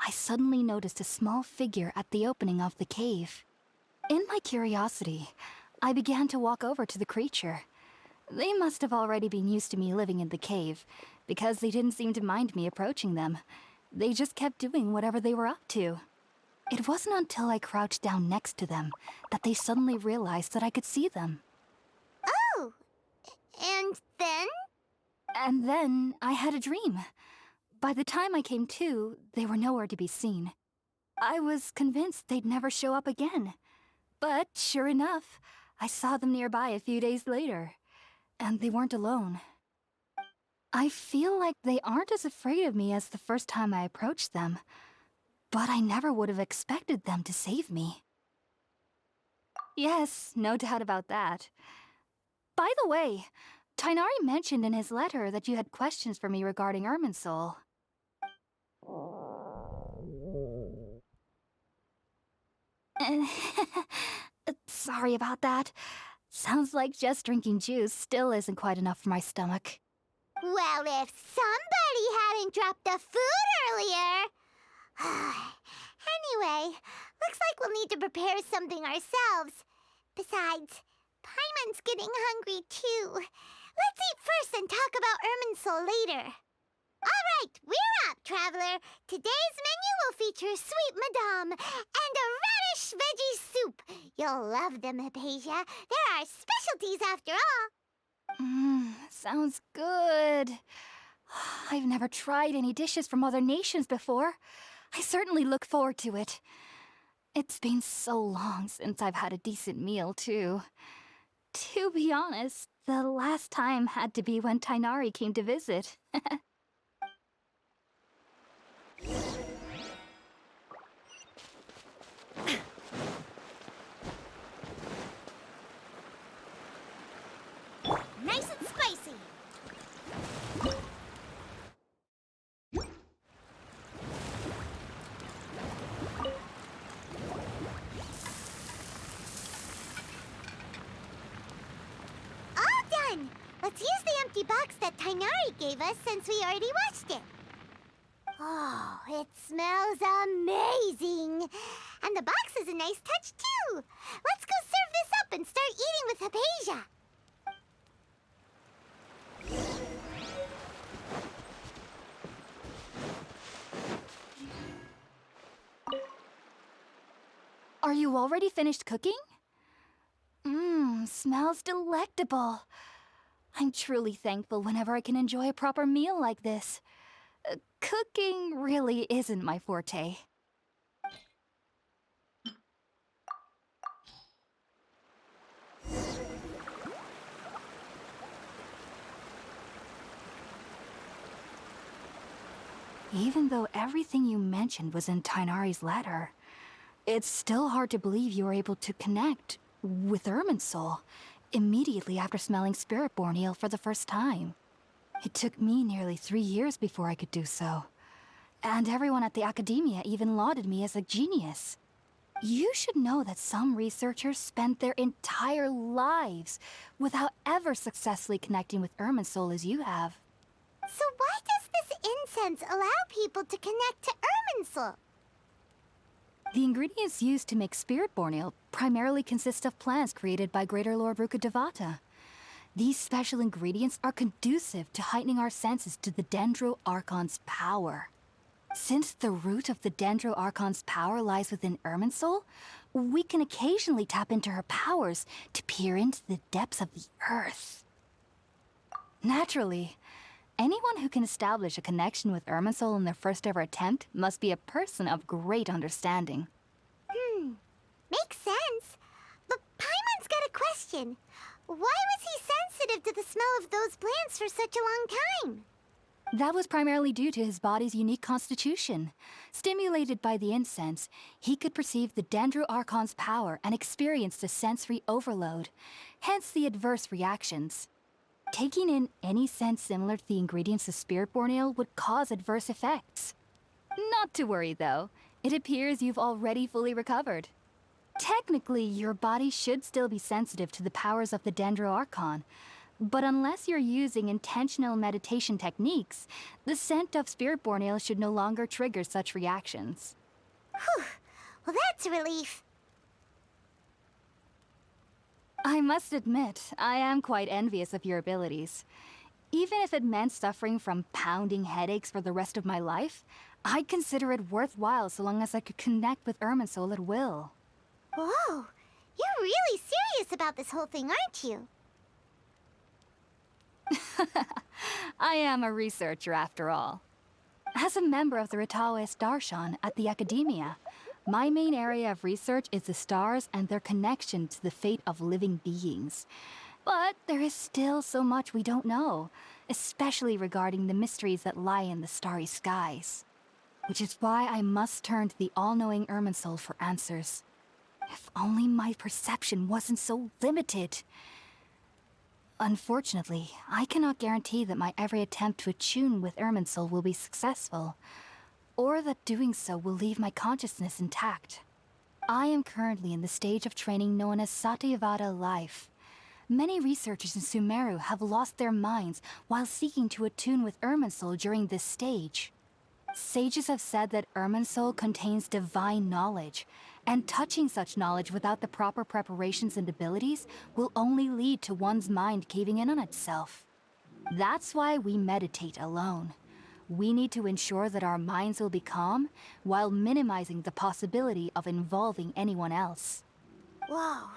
I suddenly noticed a small figure at the opening of the cave. In my curiosity, I began to walk over to the creature. They must have already been used to me living in the cave, because they didn't seem to mind me approaching them. They just kept doing whatever they were up to. It wasn't until I crouched down next to them that they suddenly realized that I could see them. Oh, and then? And then I had a dream. By the time I came to, they were nowhere to be seen. I was convinced they'd never show up again. But sure enough, I saw them nearby a few days later. And they weren't alone. I feel like they aren't as afraid of me as the first time I approached them. But I never would have expected them to save me. Yes, no doubt about that. By the way, Tainari mentioned in his letter that you had questions for me regarding Irminsul. Sorry about that. Sounds like just drinking juice still isn't quite enough for my stomach. Well, if somebody hadn't dropped the food earlier... Anyway, looks like we'll need to prepare something ourselves. Besides, Paimon's getting hungry too. Let's eat first and talk about Irminsul later. All right, we're up, Traveler. Today's menu will feature sweet madame and a radish veggie soup. You'll love them, Hypatia. They're our specialties after all. Sounds good. I've never tried any dishes from other nations before. I certainly look forward to it. It's been so long since I've had a decent meal, too. To be honest, the last time had to be when Tainari came to visit. Nice and spicy. All done. Let's use the empty box that Tainari gave us since we already washed it. Oh, it smells amazing. And the box is a nice touch, too. Let's go serve this up and start eating with Hypatia. Are you already finished cooking? Smells delectable. I'm truly thankful whenever I can enjoy a proper meal like this. Cooking really isn't my forte. Even though everything you mentioned was in Tainari's letter, it's still hard to believe you were able to connect with Irminsul immediately after smelling Spirit-born eel for the first time. It took me nearly 3 years before I could do so. And everyone at the academia even lauded me as a genius. You should know that some researchers spent their entire lives without ever successfully connecting with Irminsul as you have. So why does this incense allow people to connect to Irminsul? The ingredients used to make Spirit-born ale primarily consist of plants created by Greater Lord Rukkhadevata. These special ingredients are conducive to heightening our senses to the Dendro Archon's power. Since the root of the Dendro Archon's power lies within Irminsul, we can occasionally tap into her powers to peer into the depths of the earth. Naturally, anyone who can establish a connection with Irminsul in their first ever attempt must be a person of great understanding. Makes sense. But Paimon's got a question. Why was he sensitive to the smell of those plants for such a long time? That was primarily due to his body's unique constitution. Stimulated by the incense, he could perceive the Dendro Archon's power and experienced a sensory overload, hence the adverse reactions. Taking in any scent similar to the ingredients of Spirit-born ale would cause adverse effects. Not to worry, though. It appears you've already fully recovered. Technically, your body should still be sensitive to the powers of the Dendro Archon, but unless you're using intentional meditation techniques, the scent of Spirit-born ale should no longer trigger such reactions. Whew. Well, that's a relief. I must admit, I am quite envious of your abilities. Even if it meant suffering from pounding headaches for the rest of my life, I'd consider it worthwhile so long as I could connect with Irminsul at will. Whoa. You're really serious about this whole thing, aren't you? I am a researcher after all. As a member of the Ritaoist Darshan at the Academia, my main area of research is the stars and their connection to the fate of living beings. But there is still so much we don't know, especially regarding the mysteries that lie in the starry skies. Which is why I must turn to the all-knowing Irminsul for answers. If only my perception wasn't so limited. Unfortunately, I cannot guarantee that my every attempt to attune with Irminsul will be successful, or that doing so will leave my consciousness intact. I am currently in the stage of training known as Satyavada life. Many researchers in Sumeru have lost their minds while seeking to attune with Irminsul during this stage. Sages have said that Irminsul contains divine knowledge, and touching such knowledge without the proper preparations and abilities will only lead to one's mind caving in on itself. That's why we meditate alone. We need to ensure that our minds will be calm while minimizing the possibility of involving anyone else. Whoa.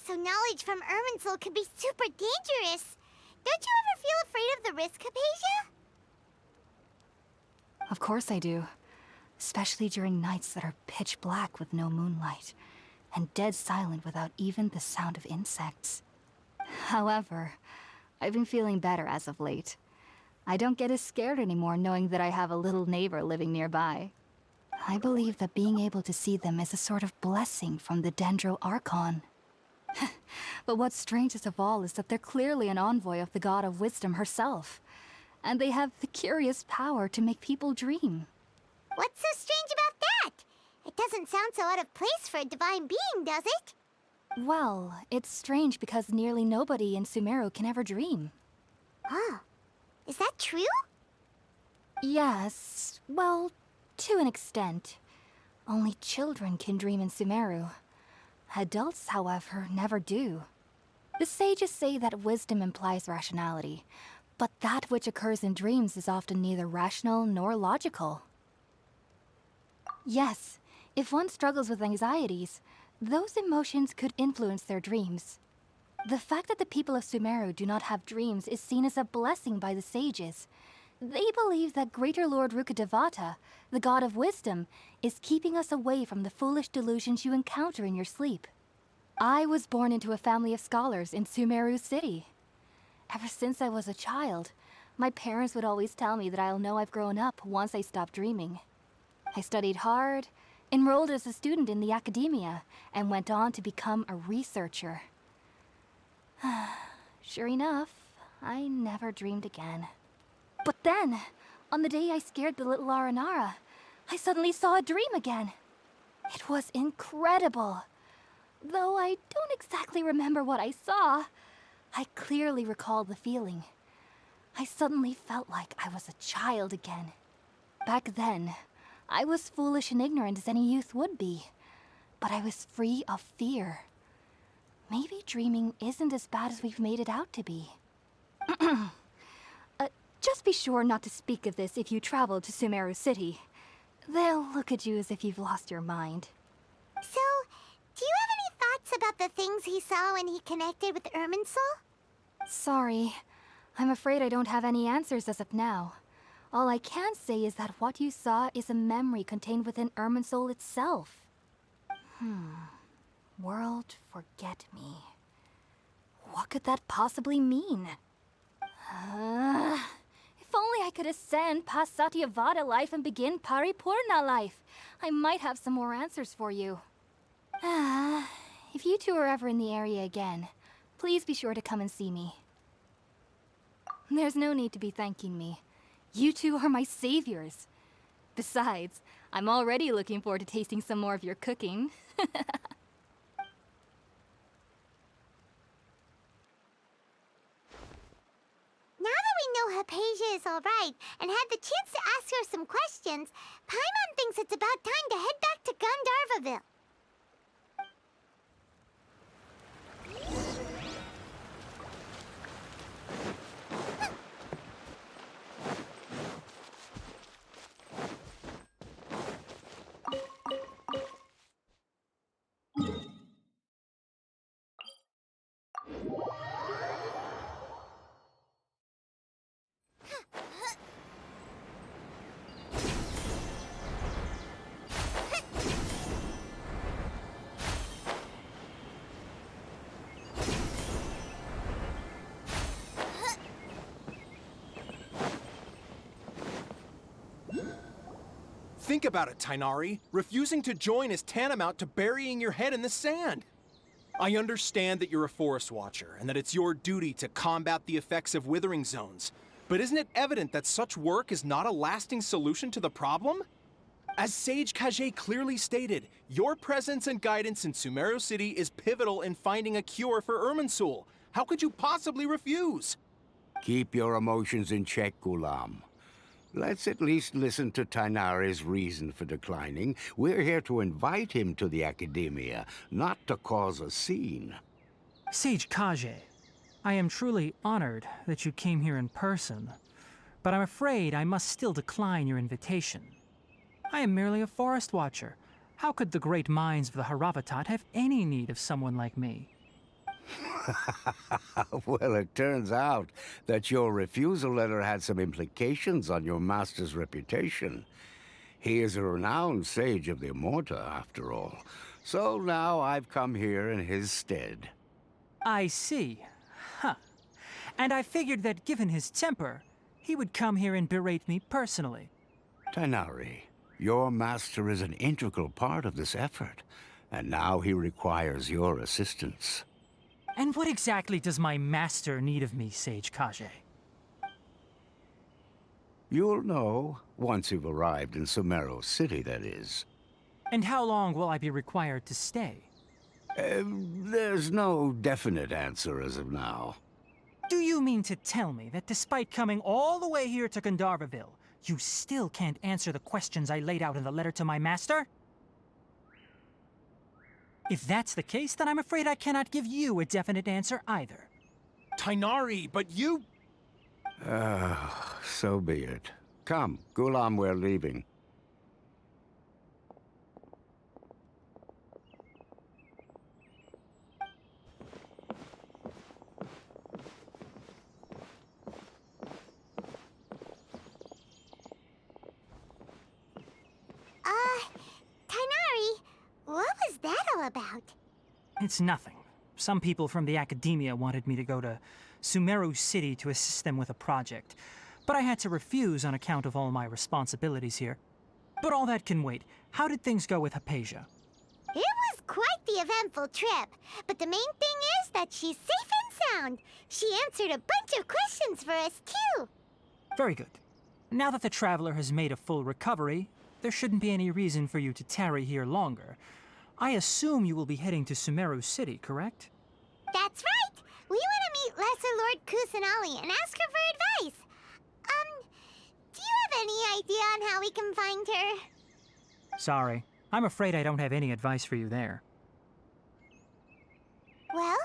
So knowledge from Irminsul could be super dangerous. Don't you ever feel afraid of the risk, Hypatia? Of course I do. especially during nights that are pitch black with no moonlight, and dead silent without even the sound of insects. However, I've been feeling better as of late. I don't get as scared anymore knowing that I have a little neighbor living nearby. I believe that being able to see them is a sort of blessing from the Dendro Archon. But what's strangest of all is that they're clearly an envoy of the God of Wisdom herself, and they have the curious power to make people dream. What's so strange about that? It doesn't sound so out of place for a divine being, does it? Well, it's strange because nearly nobody in Sumeru can ever dream. Oh, is that true? Yes, well, to an extent. Only children can dream in Sumeru. Adults, however, never do. The sages say that wisdom implies rationality, but that which occurs in dreams is often neither rational nor logical. Yes, if one struggles with anxieties, those emotions could influence their dreams. The fact that the people of Sumeru do not have dreams is seen as a blessing by the sages. They believe that Greater Lord Rukkhadevata, the god of wisdom, is keeping us away from the foolish delusions you encounter in your sleep. I was born into a family of scholars in Sumeru City. Ever since I was a child, my parents would always tell me that I'll know I've grown up once I stop dreaming. I studied hard, enrolled as a student in the academia, and went on to become a researcher. Sure enough, I never dreamed again. But then, on the day I scared the little Aranara, I suddenly saw a dream again. It was incredible. Though I don't exactly remember what I saw, I clearly recall the feeling. I suddenly felt like I was a child again. Back then, I was foolish and ignorant as any youth would be, but I was free of fear. Maybe dreaming isn't as bad as we've made it out to be. Just be sure not to speak of this if you travel to Sumeru City. They'll look at you as if you've lost your mind. So, do you have any thoughts about the things he saw when he connected with Irminsul? Sorry. I'm afraid I don't have any answers as of now. All I can say is that what you saw is a memory contained within Irminsul itself. World forget me. What could that possibly mean? If only I could ascend past Satyavada life and begin Paripurna life. I might have some more answers for you. If you two are ever in the area again, please be sure to come and see me. There's no need to be thanking me. You two are my saviors. Besides, I'm already looking forward to tasting some more of your cooking. Now that we know Hypatia is all right and had the chance to ask her some questions, Paimon thinks it's about time to head back to Gandharvaville. Think about it, Tainari. Refusing to join is tantamount to burying your head in the sand. I understand that you're a forest watcher and that it's your duty to combat the effects of withering zones. But isn't it evident that such work is not a lasting solution to the problem? As Sage Kage clearly stated, your presence and guidance in Sumeru City is pivotal in finding a cure for Irminsul. How could you possibly refuse? Keep your emotions in check, Ghulam. Let's at least listen to Tainari's reason for declining. We're here to invite him to the Academia, not to cause a scene. Sage Kage, I am truly honored that you came here in person, but I'm afraid I must still decline your invitation. I am merely a forest watcher. How could the great minds of the Haravatat have any need of someone like me? Well, it turns out that your refusal letter had some implications on your master's reputation. He is a renowned sage of the Immorta, after all. So now I've come here in his stead. I see. Huh. And I figured that given his temper, he would come here and berate me personally. Tainari, your master is an integral part of this effort, and now he requires your assistance. And what exactly does my master need of me, Sage Kage? You'll know once you've arrived in Sumeru City, that is. And how long will I be required to stay? There's no definite answer as of now. Do you mean to tell me that despite coming all the way here to Gandharvaville, you still can't answer the questions I laid out in the letter to my master? If that's the case, then I'm afraid I cannot give you a definite answer either. Tainari, but you... So be it. Come, Gulam, we're leaving. Tainari, what was that all about? It's nothing. Some people from the academia wanted me to go to Sumeru City to assist them with a project, but I had to refuse on account of all my responsibilities here. But all that can wait. How did things go with Hypatia? It was quite the eventful trip, but the main thing is that she's safe and sound. She answered a bunch of questions for us, too. Very good. Now that the traveler has made a full recovery, there shouldn't be any reason for you to tarry here longer. I assume you will be heading to Sumeru City, correct? That's right. We want to meet Lesser Lord Kusanali and ask her for advice. Do you have any idea on how we can find her? Sorry. I'm afraid I don't have any advice for you there. Well,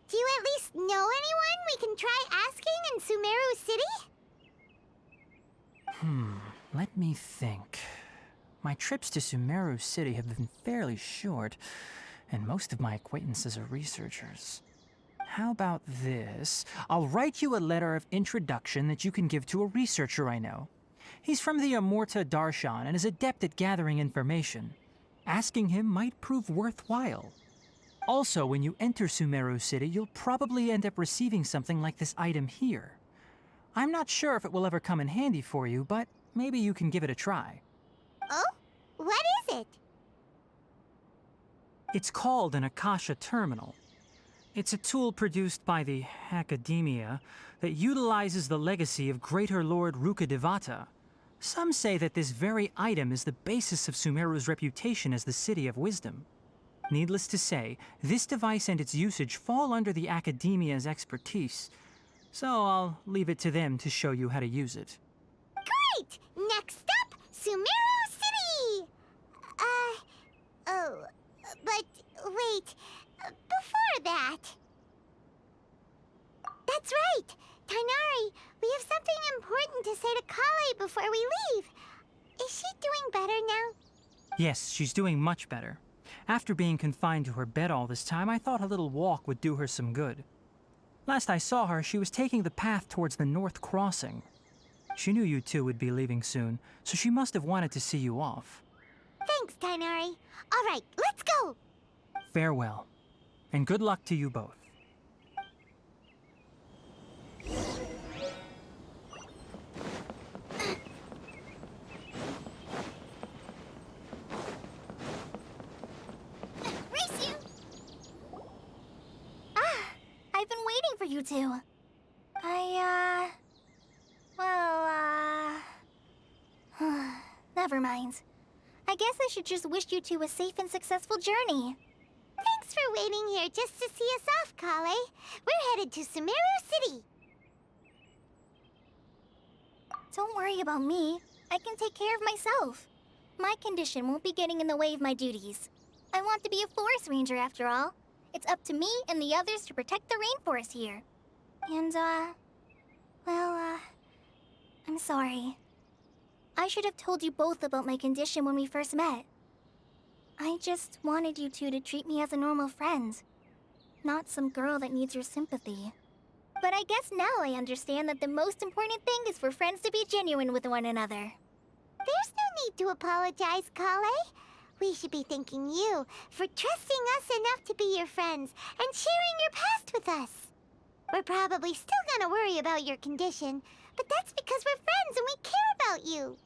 do you at least know anyone we can try asking in Sumeru City? Let me think. My trips to Sumeru City have been fairly short, and most of my acquaintances are researchers. How about this? I'll write you a letter of introduction that you can give to a researcher I know. He's from the Immorta Darshan and is adept at gathering information. Asking him might prove worthwhile. Also, when you enter Sumeru City, you'll probably end up receiving something like this item here. I'm not sure if it will ever come in handy for you, but maybe you can give it a try. Oh? What is it? It's called an Akasha Terminal. It's a tool produced by the Academia that utilizes the legacy of Greater Lord Rukkhadevata. Some say that this very item is the basis of Sumeru's reputation as the City of Wisdom. Needless to say, this device and its usage fall under the Academia's expertise, so I'll leave it to them to show you how to use it. Great! Next up, Sumeru City! But wait, before that... That's right! Tainari, we have something important to say to Kale before we leave. Is she doing better now? Yes, she's doing much better. After being confined to her bed all this time, I thought a little walk would do her some good. Last I saw her, she was taking the path towards the North Crossing. She knew you two would be leaving soon, so she must have wanted to see you off. Thanks, Tainari. All right, let's go! Farewell, and good luck to you both. Race you! I've been waiting for you two. Never mind. I guess I should just wish you two a safe and successful journey. Thanks for waiting here just to see us off, Kale. We're headed to Sumeru City. Don't worry about me. I can take care of myself. My condition won't be getting in the way of my duties. I want to be a forest ranger after all. It's up to me and the others to protect the rainforest here. And, I'm sorry. I should have told you both about my condition when we first met. I just wanted you two to treat me as a normal friend, not some girl that needs your sympathy. But I guess now I understand that the most important thing is for friends to be genuine with one another. There's no need to apologize, Kale. We should be thanking you for trusting us enough to be your friends and sharing your past with us. We're probably still gonna worry about your condition, but that's because we're friends and we care about you.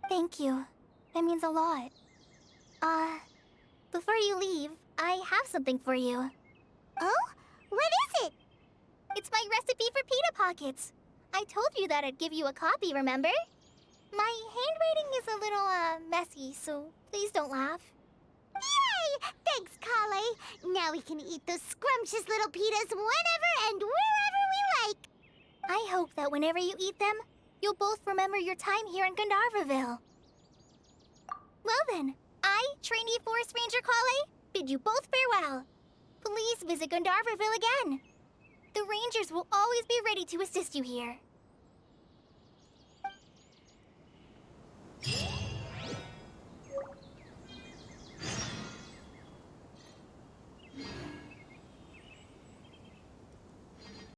Thank you. That means a lot. Before you leave, I have something for you. Oh? What is it? It's my recipe for pita pockets. I told you that I'd give you a copy, remember? My handwriting is a little, messy, so please don't laugh. Yay! Thanks, Kale. Now we can eat those scrumptious little pitas whenever and wherever we like. I hope that whenever you eat them, you'll both remember your time here in Gandharvaville. Well then, I, trainee Forest Ranger Kale, bid you both farewell. Please visit Gandharvaville again. The Rangers will always be ready to assist you here.